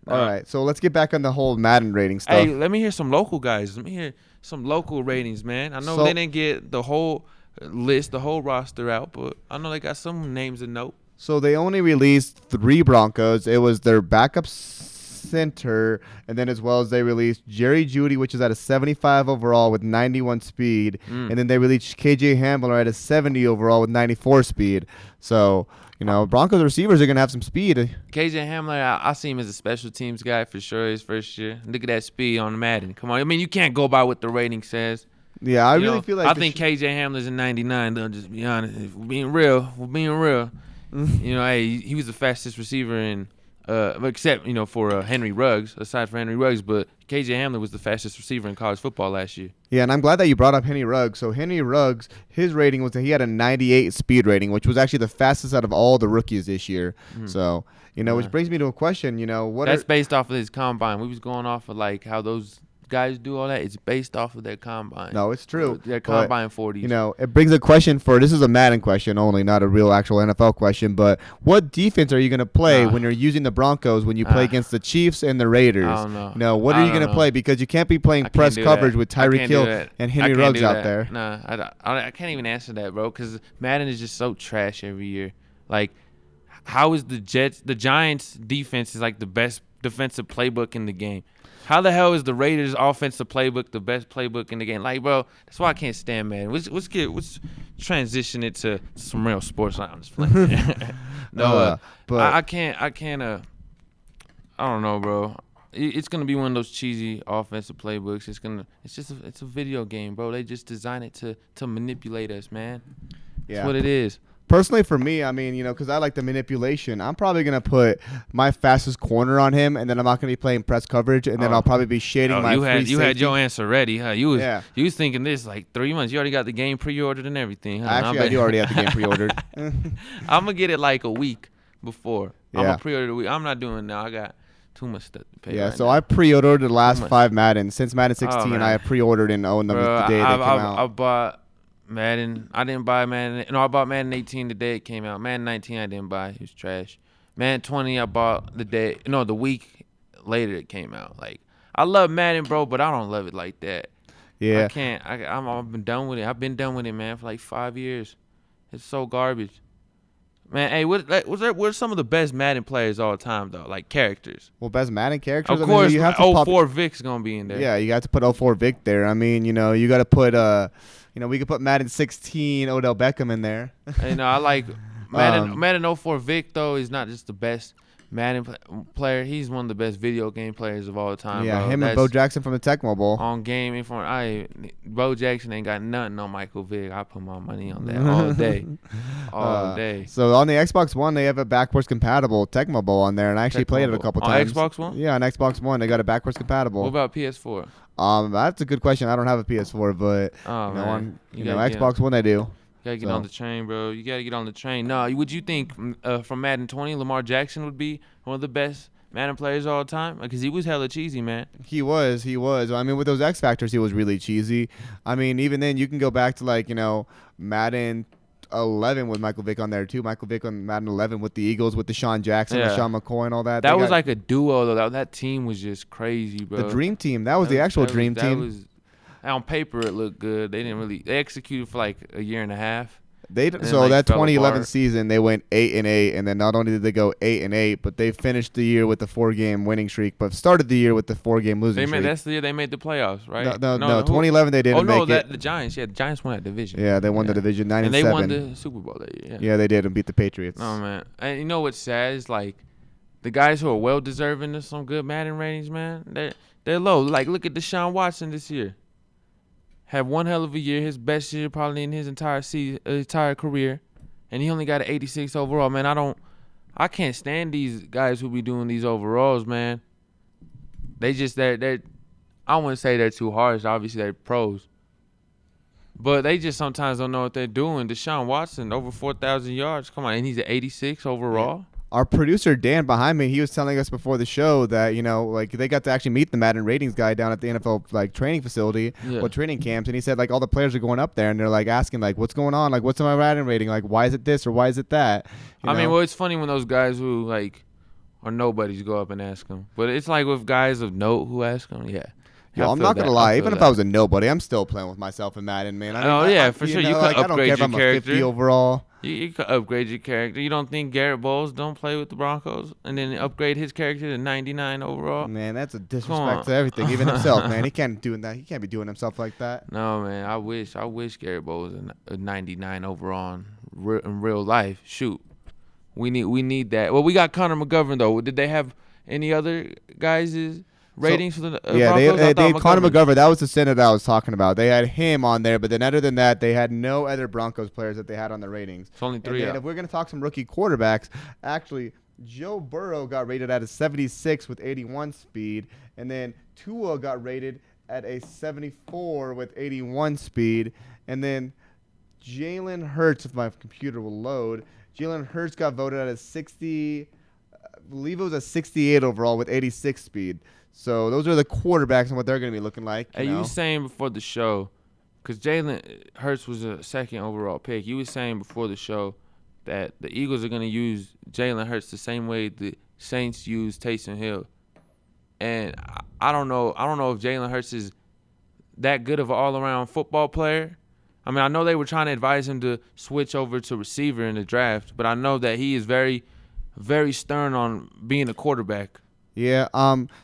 Speaker 6: All right, so let's get back on the whole Madden rating stuff.
Speaker 5: Hey, let me hear some local guys. Let me hear some local ratings, man. I know they didn't get the whole list, the whole roster out, but I know they got some names to note.
Speaker 6: So they only released 3 Broncos. It was their backup center, and then as well as they released Jerry Jeudy, which is at a 75 overall with 91 speed, and then they released KJ Hamler at a 70 overall with 94 speed. So, Broncos receivers are going to have some speed.
Speaker 5: KJ Hamler, I see him as a special teams guy for sure his first year. Look at that speed on Madden. Come on. You can't go by what the rating says.
Speaker 6: Yeah, I really feel like
Speaker 5: I think KJ Hamler's in 99, though, just be honest. If we're being real. Hey, he was the fastest receiver in except, for Henry Ruggs, aside from Henry Ruggs, but KJ Hamler was the fastest receiver in college football last year.
Speaker 6: Yeah, and I'm glad that you brought up Henry Ruggs. So Henry Ruggs, his rating was that he had a 98 speed rating, which was actually the fastest out of all the rookies this year. So, which brings me to a question,
Speaker 5: That's based off of his combine. We was going off of, how those guys do all that. It's based off of their combine.
Speaker 6: No, it's true.
Speaker 5: Their combine 40s.
Speaker 6: It brings a question this is a Madden question only, not a real actual NFL question, but what defense are you going to play when you're using the Broncos when you play against the Chiefs and the Raiders?
Speaker 5: I don't know.
Speaker 6: What are you going to play? Because you can't be playing press coverage with Tyreek Hill and Henry Ruggs out there.
Speaker 5: No, I can't even answer that, bro, because Madden is just so trash every year. How is the Giants defense is the best defensive playbook in the game? How the hell is the Raiders offensive playbook the best playbook in the game? Bro, that's why I can't stand Madden. Let's transition it to some real sports. I'm just playing. But I can't. I don't know, bro. It's gonna be one of those cheesy offensive playbooks. It's a video game, bro. They just design it to manipulate us, man. That's what it is.
Speaker 6: Personally, for me, because I like the manipulation, I'm probably going to put my fastest corner on him, and then I'm not going to be playing press coverage, and then I'll probably be shading my free safety.
Speaker 5: You had your answer ready, huh? You was thinking this 3 months. You already got the game pre-ordered and everything, huh?
Speaker 6: Actually, I do already have the game pre-ordered.
Speaker 5: I'm going to get it a week before. I'm going to pre-order a week. I'm not doing it now. I got too much stuff to pay.
Speaker 6: Yeah, I pre-ordered the last 5 Madden. Since Madden 16, I have pre-ordered and owned them the day they came out.
Speaker 5: I bought Madden. I didn't buy Madden. No, I bought Madden 18 the day it came out. Madden 19 I didn't buy. It was trash. Madden 20 I bought the week later it came out. Like, I love Madden, bro, but I don't love it like that.
Speaker 6: Yeah.
Speaker 5: I can't. I've been done with it. I've been done with it, man, for like 5 years. It's so garbage. Man, hey, what are some of the best Madden players all time, though? Like, characters.
Speaker 6: Well, best Madden characters?
Speaker 5: Of course, you have to 04 Vic's going to be in there.
Speaker 6: Yeah, you got to put 04 Vic there. I mean, you got to put, we could put Madden 16 Odell Beckham in there.
Speaker 5: Hey, no, I like Madden 04 Vic, though, is not just the best Madden player. He's one of the best video game players of all time.
Speaker 6: Yeah,
Speaker 5: bro.
Speaker 6: Him and Bo Jackson from the Tecmo Bowl.
Speaker 5: On game Bo Jackson ain't got nothing on Michael Vick. I put my money on that all day. All day.
Speaker 6: So on the Xbox One, they have a backwards compatible Tecmo Bowl on there, and I actually played it a couple times.
Speaker 5: On Xbox One?
Speaker 6: Yeah, on Xbox One, they got it backwards compatible.
Speaker 5: What about PS4?
Speaker 6: That's a good question. I don't have a PS4, but on Xbox One they do.
Speaker 5: You gotta get on the train, bro. You gotta get on the train. No, would you think from Madden 20, Lamar Jackson would be one of the best Madden players of all time? Because he was hella cheesy, man.
Speaker 6: He was. I mean, with those X Factors, he was really cheesy. I mean, even then, you can go back to Madden 11 with Michael Vick on there too. Michael Vick on Madden 11 with the Eagles, with Deshaun Jackson, Sean McCoy, and all that.
Speaker 5: That was like a duo, though. That team was just crazy, bro.
Speaker 6: The Dream Team. That was the actual Dream Team.
Speaker 5: On paper, it looked good. They executed for like a year and a half.
Speaker 6: That 2011 season, they went 8-8, and then not only did they go 8-8, but they finished the year with the 4-game winning streak, but started the year with the 4-game losing streak.
Speaker 5: That's the year they made the playoffs, right?
Speaker 6: No, 2011 they didn't make it.
Speaker 5: The Giants. Yeah, the Giants won that division.
Speaker 6: Yeah, they won the division 9-7.
Speaker 5: And they won the Super Bowl that year.
Speaker 6: Yeah, they did, and beat the Patriots.
Speaker 5: Oh man, and you know what's sad is like the guys who are well deserving of some good Madden ratings, man. They're low. Like, look at Deshaun Watson this year. Had one hell of a year, his best year probably in his entire career, and he only got an 86 overall. Man, I can't stand these guys who be doing these overalls, man. They're I wouldn't say they're too harsh. Obviously, they're pros, but they just sometimes don't know what they're doing. Deshaun Watson over 4,000 yards. Come on, and he's an 86 overall.
Speaker 6: Our producer, Dan, behind me, he was telling us before the show that, they got to actually meet the Madden ratings guy down at the NFL, training facility or training camps. And he said, all the players are going up there and they're, asking, what's going on? What's my Madden rating? Why is it this or why is it that?
Speaker 5: I mean, it's funny when those guys who, are nobodies go up and ask them. But it's with guys of note who ask them, yeah.
Speaker 6: Yeah, I'm not going to lie. Even if I was a nobody, I'm still playing with myself in Madden, man.
Speaker 5: For sure. You could upgrade your character. I don't care if I'm a 50
Speaker 6: overall.
Speaker 5: You could upgrade your character. You don't think Garrett Bowles don't play with the Broncos and then upgrade his character to 99 overall?
Speaker 6: Man, that's a disrespect to everything, even himself, man. He can't do that. He can't be doing himself like that.
Speaker 5: No, man. I wish Garrett Bowles was a 99 overall in real life. Shoot, we need that. Well, we got Connor McGovern though. Did they have any other guys' ratings for the Broncos?
Speaker 6: They Connor McGovern. That was the center that I was talking about. They had him on there, but then other than that, they had no other Broncos players that they had on their ratings.
Speaker 5: It's only 3.
Speaker 6: And if we're going to talk some rookie quarterbacks, actually, Joe Burrow got rated at a 76 with 81 speed, and then Tua got rated at a 74 with 81 speed, and then Jalen Hurts, if my computer will load, Jalen Hurts got voted at a 60, I believe it was a 68 overall with 86 speed. So those are the quarterbacks and what they're going to be looking like.
Speaker 5: You were saying before the show, because Jalen Hurts was a second overall pick, you were saying before the show that the Eagles are going to use Jalen Hurts the same way the Saints use Taysom Hill. And I don't know if Jalen Hurts is that good of an all-around football player. I mean, I know they were trying to advise him to switch over to receiver in the draft, but I know that he is very, very stern on being a quarterback.
Speaker 6: Yeah,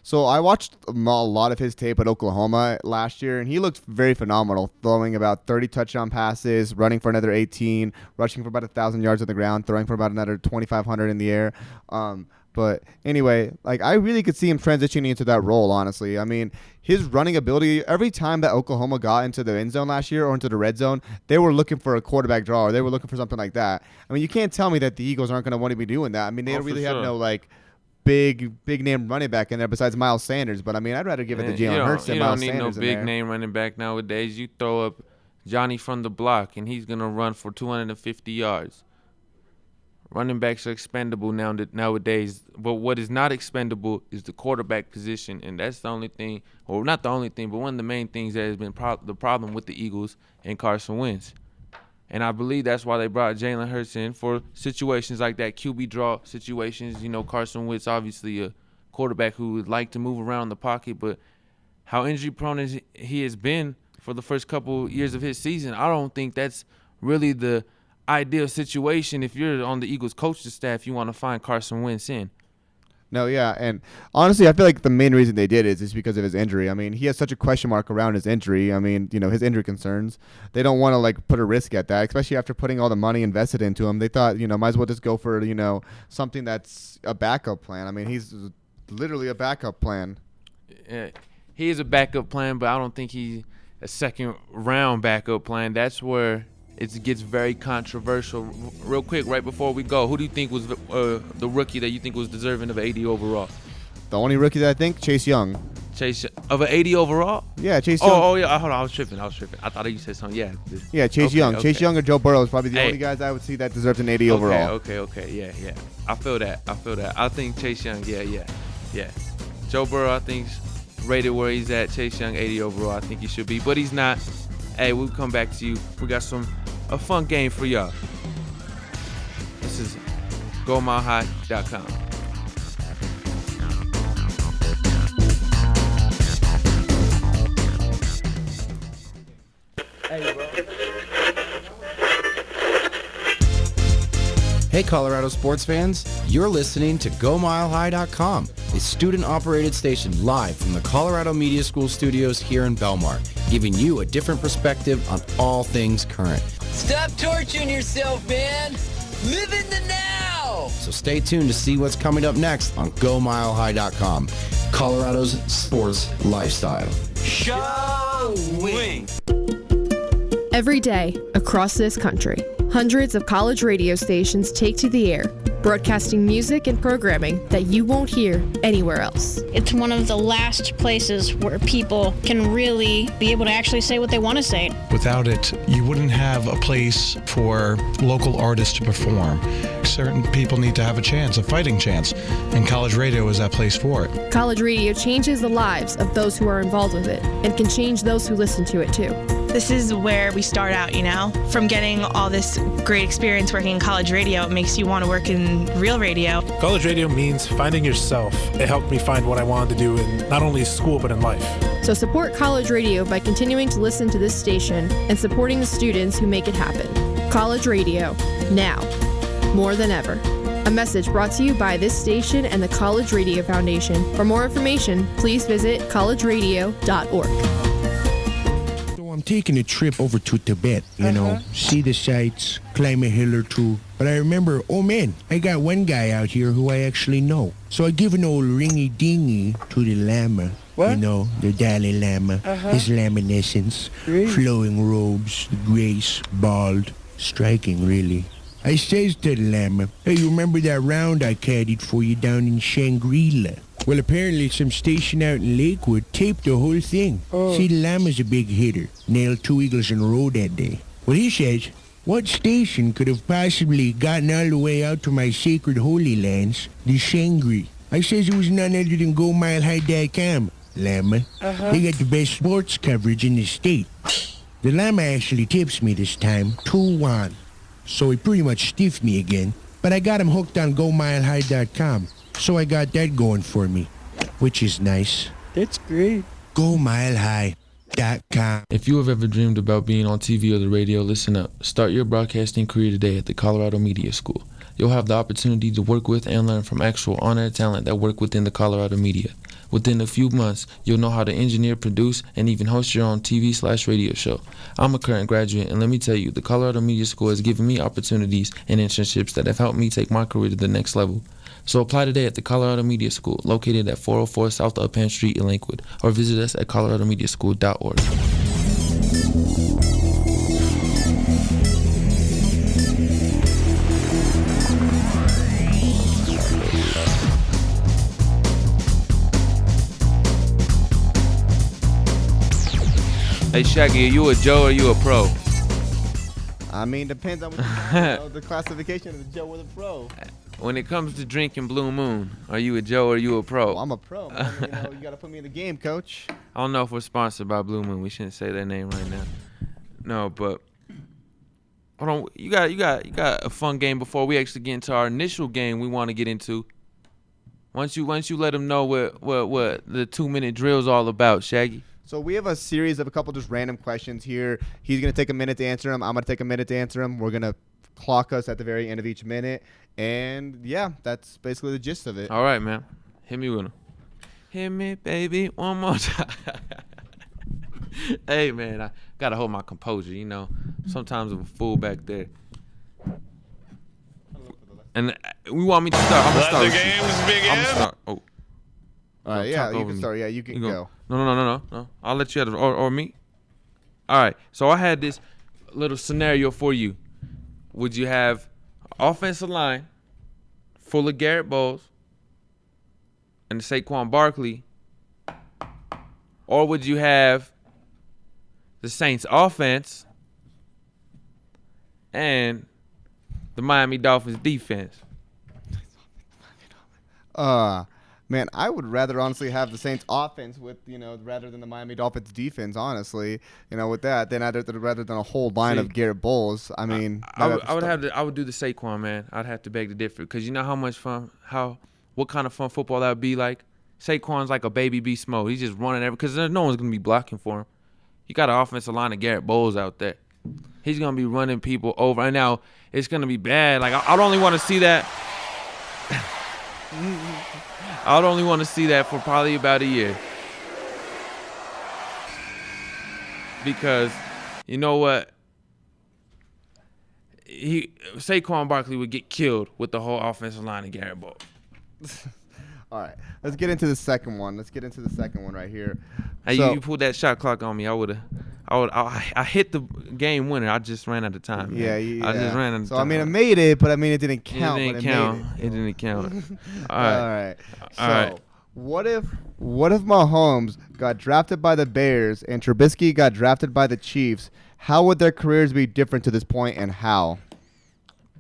Speaker 6: so I watched a lot of his tape at Oklahoma last year, and he looked very phenomenal, throwing about 30 touchdown passes, running for another 18, rushing for about 1,000 yards on the ground, throwing for about another 2,500 in the air. But anyway, I really could see him transitioning into that role, honestly. I mean, his running ability, every time that Oklahoma got into the end zone last year or into the red zone, they were looking for a quarterback draw or they were looking for something like that. I mean, you can't tell me that the Eagles aren't going to want to be doing that. I mean, they don't really have no, big name running back in there besides Miles Sanders, but I mean I'd rather give it to Jalen Hurts than Miles Sanders.
Speaker 5: You don't need no big name running back nowadays. You throw up Johnny from the block and he's gonna run for 250 yards. Running backs are expendable nowadays, but what is not expendable is the quarterback position, and that's the only thing, or not the only thing, but one of the main things that has been the problem with the Eagles and Carson Wentz. And I believe that's why they brought Jalen Hurts in for situations like that, QB draw situations. You know, Carson Wentz, obviously a quarterback who would like to move around the pocket, but how injury-prone he has been for the first couple years of his season, I don't think that's really the ideal situation if you're on the Eagles coaching staff. You want to find Carson Wentz in.
Speaker 6: No, yeah, and honestly, I feel like the main reason they did is because of his injury. I mean, he has such a question mark around his injury. I mean, you know, his injury concerns. They don't want to, like, put a risk at that, especially after putting all the money invested into him. They thought, you know, might as well just go for, you know, something that's a backup plan. I mean, he's literally a backup plan.
Speaker 5: Yeah, he is a backup plan, but I don't think he's a second-round backup plan. That's where it gets very controversial. Real quick, right before we go, who do you think was the rookie that you think was deserving of an 80 overall?
Speaker 6: The only rookie that I think, Chase Young.
Speaker 5: Chase of an 80 overall?
Speaker 6: Yeah, Chase Young.
Speaker 5: Oh yeah. Hold on, I was tripping. I thought you said something.
Speaker 6: Yeah, Chase Young.
Speaker 5: Okay.
Speaker 6: Chase Young or Joe Burrow is probably the only guys I would see that deserved an 80 overall.
Speaker 5: Okay. Yeah. I feel that. I think Chase Young. Yeah. Joe Burrow, I think, rated where he's at. Chase Young, 80 overall. I think he should be, but he's not. Hey, we'll come back to you. We got a fun game for y'all. This is GoMileHigh.com.
Speaker 9: Hey, Colorado sports fans, you're listening to GoMileHigh.com, a student-operated station live from the Colorado Media School studios here in Belmar, giving you a different perspective on all things current.
Speaker 10: Stop torturing yourself, man. Live in the now.
Speaker 9: So stay tuned to see what's coming up next on GoMileHigh.com, Colorado's sports lifestyle.
Speaker 10: Showing.
Speaker 11: Every day, across this country, hundreds of college radio stations take to the air, broadcasting music and programming that you won't hear anywhere else.
Speaker 12: It's one of the last places where people can really be able to actually say what they want to say.
Speaker 13: Without it, you wouldn't have a place for local artists to perform. Certain people need to have a chance, a fighting chance, and college radio is that place for it.
Speaker 11: College radio changes the lives of those who are involved with it and can change those who listen to it too.
Speaker 14: This is where we start out, you know? From getting all this great experience working in college radio, it makes you want to work in real radio.
Speaker 15: College radio means finding yourself. It helped me find what I wanted to do in not only school but in life.
Speaker 11: So support college radio by continuing to listen to this station and supporting the students who make it happen. College radio, now, more than ever. A message brought to you by this station and the College Radio Foundation. For more information, please visit collegeradio.org.
Speaker 16: I'm taking a trip over to Tibet, you know, see the sights, climb a hill or two. But I remember, oh man, I got one guy out here who I actually know. So I give an old ringy-dingy to the Lama. What? You know, the Dalai Lama, his laminescence, flowing robes, the grace, bald, striking really. I says to the Lama, hey, you remember that round I caddied for you down in Shangri-La? Well, apparently some station out in Lakewood taped the whole thing. See, the Lama's a big hitter. Nailed 2 eagles in a row that day. Well, he says, what station could have possibly gotten all the way out to my sacred holy lands, the Shangri? I says it was none other than GoMileHigh.com, Lama. They got the best sports coverage in the state. The Lama actually tips me this time, 2-1. So he pretty much stiffed me again. But I got him hooked on GoMileHigh.com. So I got that going for me, which is nice. That's great. GoMileHigh.com.
Speaker 5: If you have ever dreamed about being on TV or the radio, listen up. Start your broadcasting career today at the Colorado Media School. You'll have the opportunity to work with and learn from actual on-air talent that work within the Colorado media. Within a few months, you'll know how to engineer, produce, and even host your own TV/radio show. I'm a current graduate, and let me tell you, the Colorado Media School has given me opportunities and internships that have helped me take my career to the next level. So apply today at the Colorado Media School, located at 404 South Uppan Street in Lakewood, or visit us at coloradomediaschool.org. Hey Shaggy, are you a Joe or are you a pro?
Speaker 6: I mean, depends on what you know, the classification of a Joe or the pro.
Speaker 5: When it comes to drinking Blue Moon, are you a Joe or are you a pro?
Speaker 6: Well, I'm a pro, man. You know, you got to put me in the game, coach.
Speaker 5: I don't know if we're sponsored by Blue Moon. We shouldn't say their name right now. No, but Hold on, you got a fun game before we actually get into our initial game we want to get into. Once you let them know what the 2-minute drill is all about, Shaggy.
Speaker 6: So we have a series of a couple just random questions here. He's gonna take a minute to answer them. I'm gonna take a minute to answer them. We're gonna clock us at the very end of each minute, and yeah, that's basically the gist of it.
Speaker 5: All right, man. Hit me with them. Hit me, baby, one more time. Hey, man, I gotta hold my composure. You know, sometimes I'm a fool back there. And we want me to start. I'm gonna start.
Speaker 3: Let the games begin.
Speaker 6: Oh. All right, yeah, you can start. Yeah, you can go.
Speaker 5: No. I'll let you have it. Or me. All right. So I had this little scenario for you. Would you have offensive line full of Garrett Bowles and Saquon Barkley, or would you have the Saints offense and the Miami Dolphins defense?
Speaker 6: Man, I would rather honestly have the Saints offense with, rather than the Miami Dolphins defense, honestly, with that, than rather than a whole line of Garrett Bowles. I mean,
Speaker 5: I would do the Saquon, man. I'd have to beg to differ because you know how much fun, what kind of fun football that would be like. Saquon's like a baby beast mode. He's just running because no one's gonna be blocking for him. You got an offensive line of Garrett Bowles out there. He's gonna be running people over, and now it's gonna be bad. Like I'd only want to see that. I'd only want to see that for probably about a year. Because, you know what? Saquon Barkley would get killed with the whole offensive line of Garrett Bowles.
Speaker 6: All right, let's get into the second one. Right here.
Speaker 5: Hey, you pulled that shot clock on me. I hit the game winner. I just ran out of time.
Speaker 6: Yeah.
Speaker 5: I just ran out of time.
Speaker 6: So I mean, it made it, but I mean, it didn't count.
Speaker 5: It didn't count. All
Speaker 6: right. So what if Mahomes got drafted by the Bears and Trubisky got drafted by the Chiefs? How would their careers be different to this point, and how?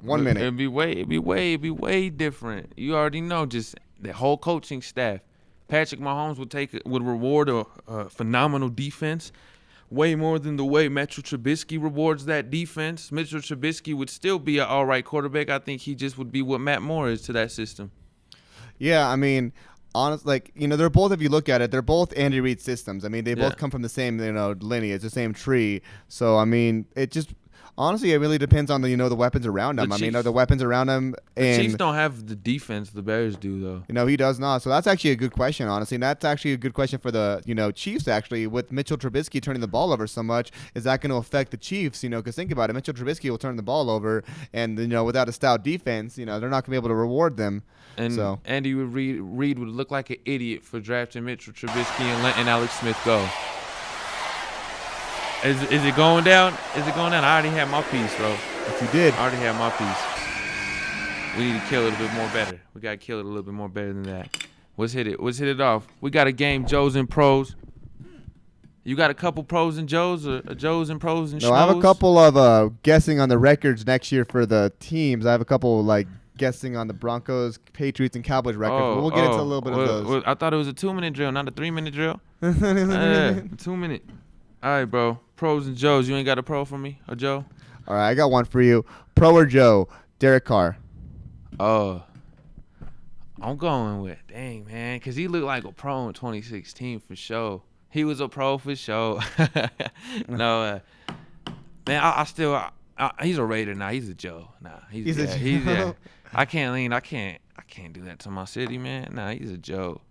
Speaker 6: 1 minute.
Speaker 5: It'd be way different. You already know, just the whole coaching staff. Patrick Mahomes would reward a phenomenal defense way more than the way Mitchell Trubisky rewards that defense. Mitchell Trubisky would still be an all right quarterback. I think he just would be what Matt Moore is to that system.
Speaker 6: Yeah, I mean, honestly, they're both, if you look at it, they're both Andy Reid systems. I mean, they both come from the same, lineage, the same tree. So, I mean, it just honestly, it really depends on the weapons around him. The weapons around him.
Speaker 5: The Chiefs don't have the defense the Bears do, though.
Speaker 6: He does not. So that's actually a good question, honestly. And that's actually a good question for the Chiefs. Actually, with Mitchell Trubisky turning the ball over so much, is that going to affect the Chiefs? Because think about it, Mitchell Trubisky will turn the ball over, and without a stout defense, they're not going to be able to reward them.
Speaker 5: And
Speaker 6: so
Speaker 5: Andy Reid would look like an idiot for drafting Mitchell Trubisky and letting Alex Smith go. Is it going down? I already had my piece, bro.
Speaker 6: If you did.
Speaker 5: I already had my piece. We need to kill it a bit more better. We got to kill it a little bit more better than that. Let's hit it off. We got a game, Joes and Pros. You got a couple pros and Joes, or Joes and pros and schmoes?
Speaker 6: No, I have a couple of guessing on the records next year for the teams. I have a couple, guessing on the Broncos, Patriots, and Cowboys records. But we'll get into a little bit of those.
Speaker 5: I thought it was a 2-minute drill, not a 3-minute drill. 2 minute. All right, bro. Pros and Joes. You ain't got a pro for me, or Joe?
Speaker 6: All right, I got one for you. Pro or Joe? Derek Carr.
Speaker 5: I'm going with, dang, man, because he looked like a pro in 2016 for sure. He was a pro for sure. No, man, he's a Raider now. He's a Joe. Nah, he's a Joe. I can't do that to my city, man. Nah, he's a Joe.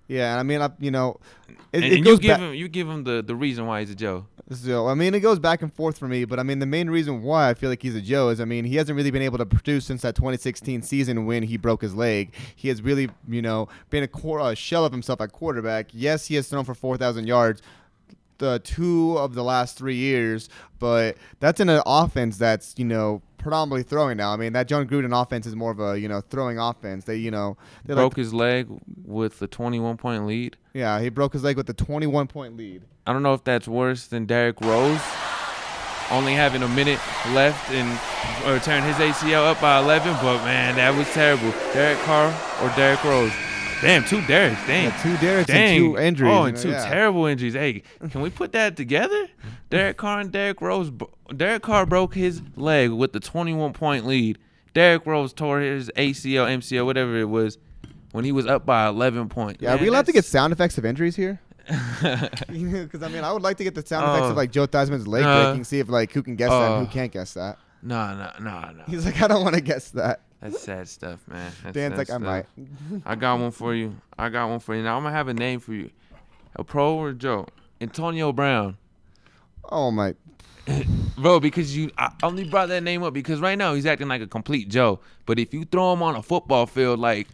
Speaker 6: Yeah, I mean,
Speaker 5: you give him the reason why he's a Joe.
Speaker 6: So, I mean, it goes back and forth for me, but I mean, the main reason why I feel like he's a Joe is, I mean, he hasn't really been able to produce since that 2016 season when he broke his leg. He has really, been a shell of himself at quarterback. Yes, he has thrown for 4,000 yards. 2 of the last 3 years, but that's in an offense that's predominantly throwing now. I mean, that John Gruden offense is more of a throwing offense. They
Speaker 5: broke his leg with a 21-point lead.
Speaker 6: Yeah, he broke his leg with a 21-point lead.
Speaker 5: I don't know if that's worse than Derrick Rose only having a minute left and tearing his ACL up by 11, but man, that was terrible. Derek Carr or Derrick Rose? Damn, 2 Derricks. Dang.
Speaker 6: Yeah, 2 Derricks and 2 injuries.
Speaker 5: Oh, and 2 terrible injuries. Hey, can we put that together? Derek Carr and Derrick Rose Derek Carr broke his leg with the 21-point lead. Derrick Rose tore his ACL, MCL, whatever it was, when he was up by 11 points.
Speaker 6: Yeah, are we allowed to get sound effects of injuries here? Because I would like to get the sound effects of like Joe Theismann's leg breaking, see if like who can guess that and who can't guess that.
Speaker 5: No.
Speaker 6: He's like, I don't want to guess that.
Speaker 5: That's sad stuff, man.
Speaker 6: Dan's like, I might.
Speaker 5: I got one for you. Now I'm gonna have a name for you. A pro or a Joe? Antonio Brown.
Speaker 6: Oh my.
Speaker 5: Bro, because I only brought that name up because right now he's acting like a complete Joe. But if you throw him on a football field, like,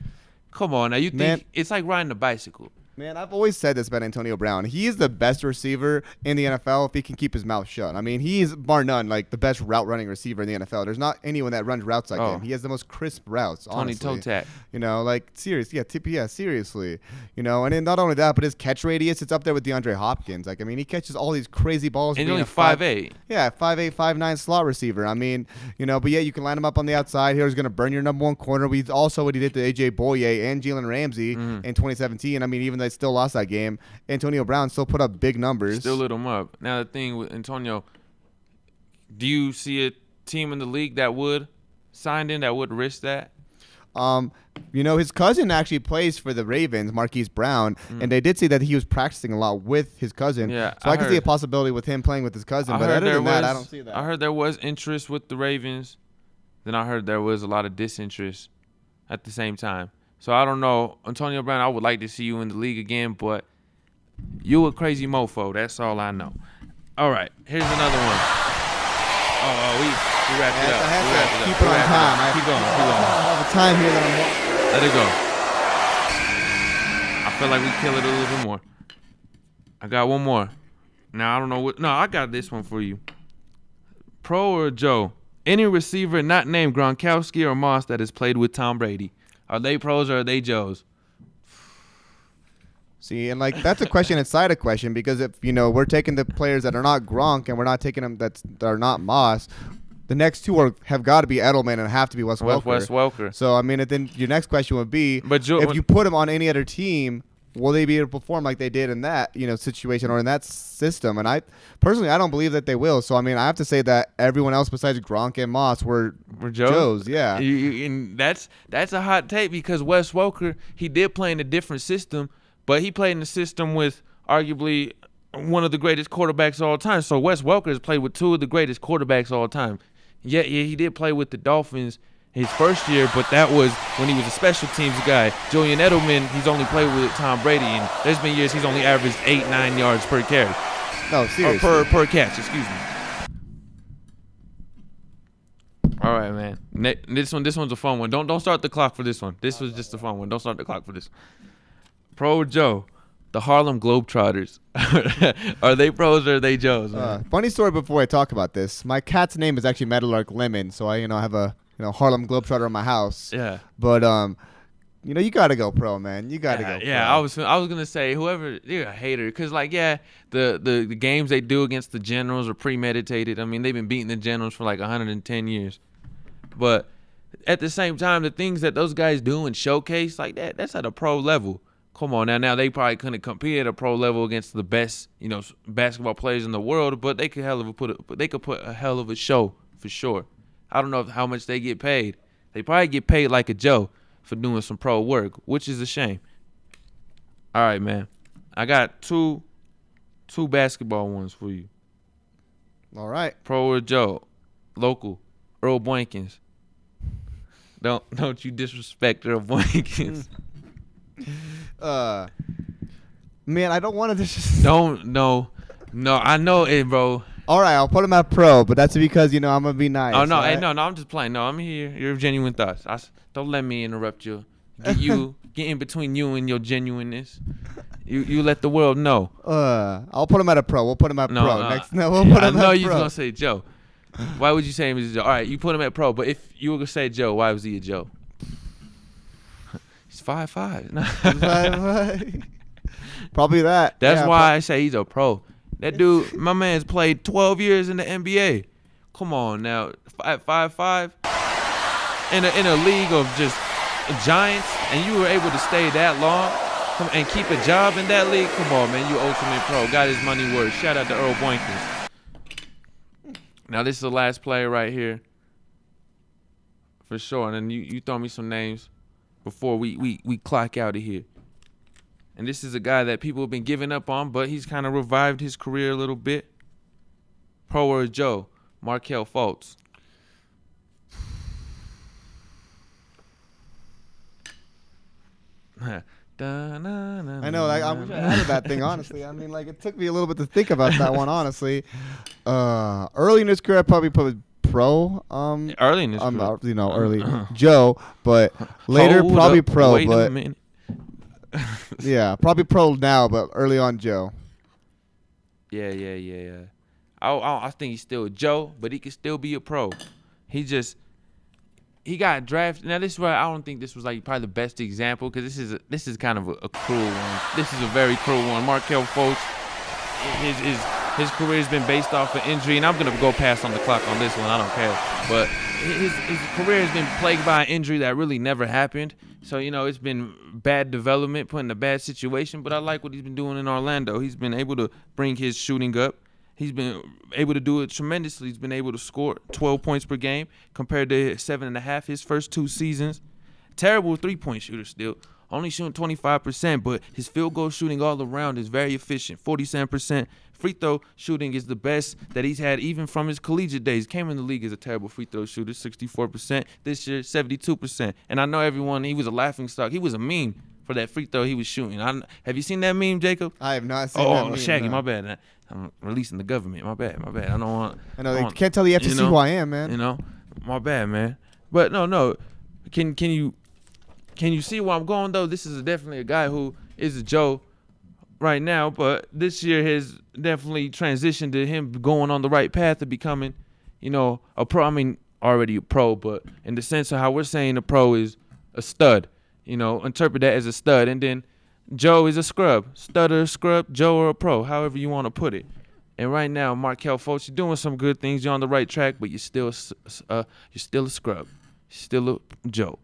Speaker 5: come on now, you think it's like riding a bicycle.
Speaker 6: Man, I've always said this about Antonio Brown. He is the best receiver in the NFL if he can keep his mouth shut. I mean, he's, bar none, like the best route running receiver in the NFL. There's not anyone that runs routes like him. He has the most crisp routes, honestly.
Speaker 5: Tony Toe Tap.
Speaker 6: You know, like, seriously. You know, and then not only that, but his catch radius, it's up there with DeAndre Hopkins. Like, I mean, he catches all these crazy balls.
Speaker 5: And he's only 5'8".
Speaker 6: Yeah, 5'8", 5'9" slot receiver. I mean, you know, but yeah, you can line him up on the outside. He's going to burn your number one corner. We also what he did to A.J. Boye and Jalen Ramsey in 2017. I mean, even though they still lost that game, Antonio Brown still put up big numbers.
Speaker 5: Still lit him up. Now, the thing with Antonio, do you see a team in the league that would sign in, that would risk that?
Speaker 6: You know, his cousin actually plays for the Ravens, Marquise Brown, and they did say that he was practicing a lot with his cousin.
Speaker 5: Yeah,
Speaker 6: so I can see a possibility with him playing with his cousin. But other than that, I don't see that.
Speaker 5: I heard there was interest with the Ravens. Then I heard there was a lot of disinterest at the same time. So I don't know. Antonio Brown, I would like to see you in the league again, but you a crazy mofo. That's all I know. All right, here's another one. We wrapped it up.
Speaker 6: I have to keep it on time.
Speaker 5: Keep going.
Speaker 6: I don't have the time here that I'm.
Speaker 5: Let it go. I feel like we kill it a little bit more. I got one more. Now, I don't know what. No, I got this one for you. Pro or Joe? Any receiver not named Gronkowski or Moss that has played with Tom Brady. Are they pros or are they Joes?
Speaker 6: See, and like that's a question inside a question, because if you know we're taking the players that are not Gronk and we're not taking them that are not Moss, the next two have got to be Edelman and have to be Wes Welker. So I mean, and then your next question would be, if you put him on any other team, will they be able to perform like they did in that situation or in that system? And I personally, I don't believe that they will. So I mean, I have to say that everyone else besides Gronk and Moss were Joes. Yeah,
Speaker 5: and that's a hot take, because Wes Welker, he did play in a different system, but he played in a system with arguably one of the greatest quarterbacks of all time. So Wes Welker has played with two of the greatest quarterbacks of all time. Yeah, he did play with the Dolphins his first year, but that was when he was a special teams guy. Julian Edelman, he's only played with Tom Brady, and there's been years he's only averaged 8-9 yards per carry.
Speaker 6: No, seriously.
Speaker 5: Per catch, excuse me. All right, man. This one's a fun one. Don't start the clock for this one. This was just a fun one. Don't start the clock for this. Pro or Joe? The Harlem Globetrotters. Are they pros or are they Joes?
Speaker 6: Funny story before I talk about this. My cat's name is actually Meadowlark Lemon, so I have a Harlem Globetrotter in my house.
Speaker 5: Yeah.
Speaker 6: But you gotta go pro, man. You gotta go pro.
Speaker 5: Yeah, I was gonna say whoever, you're a hater, because the games they do against the Generals are premeditated. I mean, they've been beating the Generals for like 110 years. But at the same time, the things that those guys do and showcase like that's at a pro level. Come on now they probably couldn't compete at a pro level against the best, basketball players in the world, but they could put a hell of a show for sure. I don't know how much they get paid. They probably get paid like a Joe for doing some pro work, which is a shame. All right, man. I got two basketball ones for you.
Speaker 6: All right.
Speaker 5: Pro or Joe? Local. Earl Boykins. Don't you disrespect Earl Boykins.
Speaker 6: Man, I don't want to just.
Speaker 5: No, I know it, bro.
Speaker 6: All right, I'll put him at pro, but that's because I'm gonna be nice.
Speaker 5: Oh no,
Speaker 6: right?
Speaker 5: no, I'm just playing. No, I'm here. Your genuine thoughts. Don't let me interrupt you. Get in between you and your genuineness. You let the world know.
Speaker 6: I'll put him at a pro. We'll put him at pro. We'll put him at pro.
Speaker 5: I know you're gonna say Joe. Why would you say him as a Joe? All right, you put him at pro, but if you were gonna say Joe, why was he a Joe? He's 5'5".
Speaker 6: 5'5". Probably that.
Speaker 5: That's why I say he's a pro. That dude, my man's played 12 years in the NBA. Come on now, at 5'5", in a league of just giants, and you were able to stay that long and keep a job in that league. Come on, man, you ultimate pro. Got his money worth. Shout out to Earl Boykins. Now, this is the last player right here. For sure. And then you throw me some names before we clock out of here. And this is a guy that people have been giving up on, but he's kind of revived his career a little bit. Pro or Joe, Markelle Fultz.
Speaker 6: I know, like, I wish I had that thing, honestly. I mean, like, it took me a little bit to think about that one, honestly. Early in his career, I probably put pro.
Speaker 5: Early in his career.
Speaker 6: You know, early Joe, but later probably pro.
Speaker 5: Wait
Speaker 6: but
Speaker 5: a minute.
Speaker 6: yeah, probably pro now, but early on Joe.
Speaker 5: Yeah. I think he's still a Joe, but he could still be a pro. He got drafted. Now, this is where I don't think this was like probably the best example, because this is kind of a cruel one. This is a very cruel one. Markelle Fultz, his career has been based off of injury, and I'm gonna go past on the clock on this one. I don't care, but his career has been plagued by an injury that really never happened. So, you know, it's been bad development, put in a bad situation. But I like what he's been doing in Orlando. He's been able to bring his shooting up. He's been able to do it tremendously. He's been able to score 12 points per game compared to 7.5 his first 2 seasons. Terrible three-point shooter still. Only shooting 25%, but his field goal shooting all around is very efficient, 47%. Free throw shooting is the best that he's had even from his collegiate days. Came in the league as a terrible free throw shooter, 64%. This year, 72%. And I know everyone, he was a laughingstock. He was a meme for that free throw he was shooting. Have you seen that meme, Jacob?
Speaker 6: I have not seen that meme.
Speaker 5: Shaggy,
Speaker 6: no.
Speaker 5: my bad. I'm releasing the government. My bad. I don't want.
Speaker 6: I know, they can't tell the FCC who I am, man.
Speaker 5: You know, my bad, man. But no. Can you see where I'm going, though? This is definitely a guy who is a Joe right now, but this year has definitely transitioned to him going on the right path of becoming, you know, a pro. I mean, already a pro, but in the sense of how we're saying a pro is a stud. You know, interpret that as a stud. And then Joe is a scrub. Stud or scrub, Joe or a pro, however you want to put it. And right now, Markelle Fultz, you're doing some good things. You're on the right track, but you're still a scrub. You're still a Joe.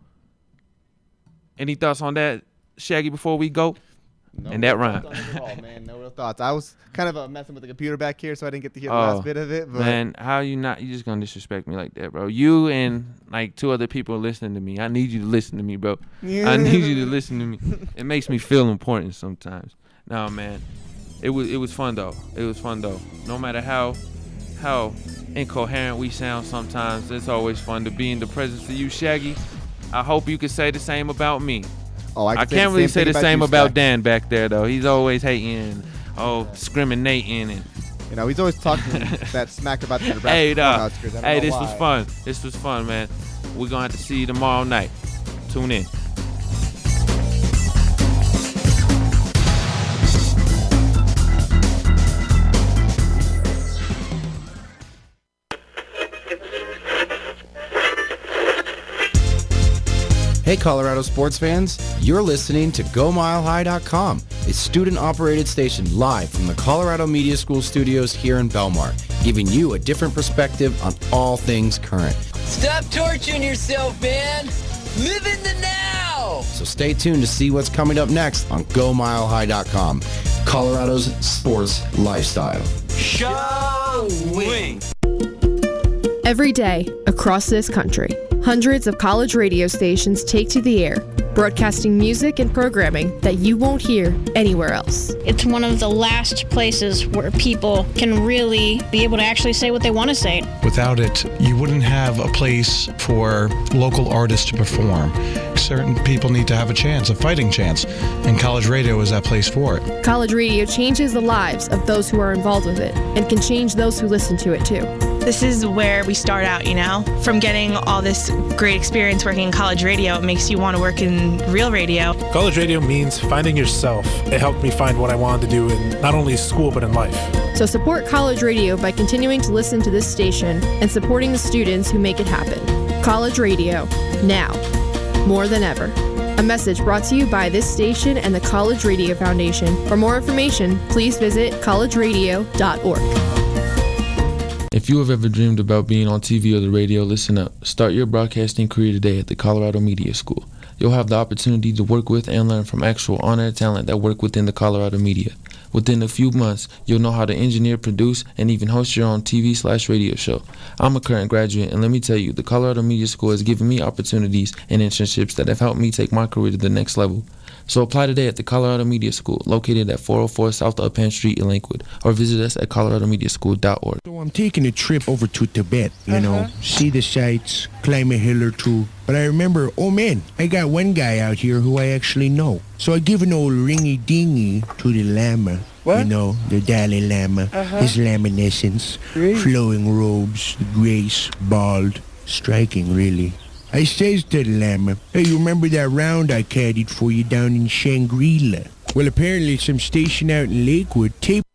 Speaker 5: Any thoughts on that, Shaggy, before we go?
Speaker 6: No
Speaker 5: and that rhyme.
Speaker 6: No real thoughts. I was kind of messing with the computer back here, so I didn't get to hear the last bit of it. But
Speaker 5: man, how you just gonna disrespect me like that, bro? You and like 2 other people are listening to me. I need you to listen to me, bro.
Speaker 6: Yeah.
Speaker 5: I need you to listen to me. It makes me feel important sometimes. No, man, it was fun though. It was fun though. No matter how incoherent we sound sometimes, it's always fun to be in the presence of you, Shaggy. I hope you can say the same about me.
Speaker 6: Oh,
Speaker 5: I can't really say the same about Dan back there, though. He's always hating, discriminating, and
Speaker 6: you know, he's always talking that smack about the Nebraska.
Speaker 5: Hey, this was fun. This was fun, man. We're gonna have to see you tomorrow night. Tune in.
Speaker 9: Hey, Colorado sports fans, you're listening to GoMileHigh.com, a student-operated station live from the Colorado Media School studios here in Belmar, giving you a different perspective on all things current.
Speaker 10: Stop torturing yourself, man. Live in the now.
Speaker 9: So stay tuned to see what's coming up next on GoMileHigh.com, Colorado's sports lifestyle.
Speaker 10: Showing.
Speaker 11: Every day, across this country, hundreds of college radio stations take to the air, broadcasting music and programming that you won't hear anywhere else.
Speaker 12: It's one of the last places where people can really be able to actually say what they want to say.
Speaker 13: Without it, you wouldn't have a place for local artists to perform. Certain people need to have a chance, a fighting chance, and college radio is that place for it.
Speaker 11: College radio changes the lives of those who are involved with it and can change those who listen to it too.
Speaker 14: This is where we start out, you know, from getting all this great experience working in college radio. It makes you want to work in real radio.
Speaker 15: College radio means finding yourself. It helped me find what I wanted to do in not only school, but in life.
Speaker 11: So support college radio by continuing to listen to this station and supporting the students who make it happen. College radio, now, more than ever. A message brought to you by this station and the College Radio Foundation. For more information, please visit collegeradio.org.
Speaker 5: If you have ever dreamed about being on TV or the radio, listen up. Start your broadcasting career today at the Colorado Media School. You'll have the opportunity to work with and learn from actual on-air talent that work within the Colorado media. Within a few months, you'll know how to engineer, produce, and even host your own TV/radio show. I'm a current graduate, and let me tell you, the Colorado Media School has given me opportunities and internships that have helped me take my career to the next level. So apply today at the Colorado Media School, located at 404 South Uppan Street in Lakewood, or visit us at coloradomediaschool.org.
Speaker 16: So I'm taking a trip over to Tibet, see the sights, climb a hill or two. But I remember, oh man, I got one guy out here who I actually know. So I give an old ringy-dingy to the Lama.
Speaker 17: What?
Speaker 16: The Dalai Lama, his laminescence, flowing robes, the grace, bald, striking really. I says to the Lama, hey, you remember that round I caddied for you down in Shangri-La? Well, apparently some station out in Lakewood taped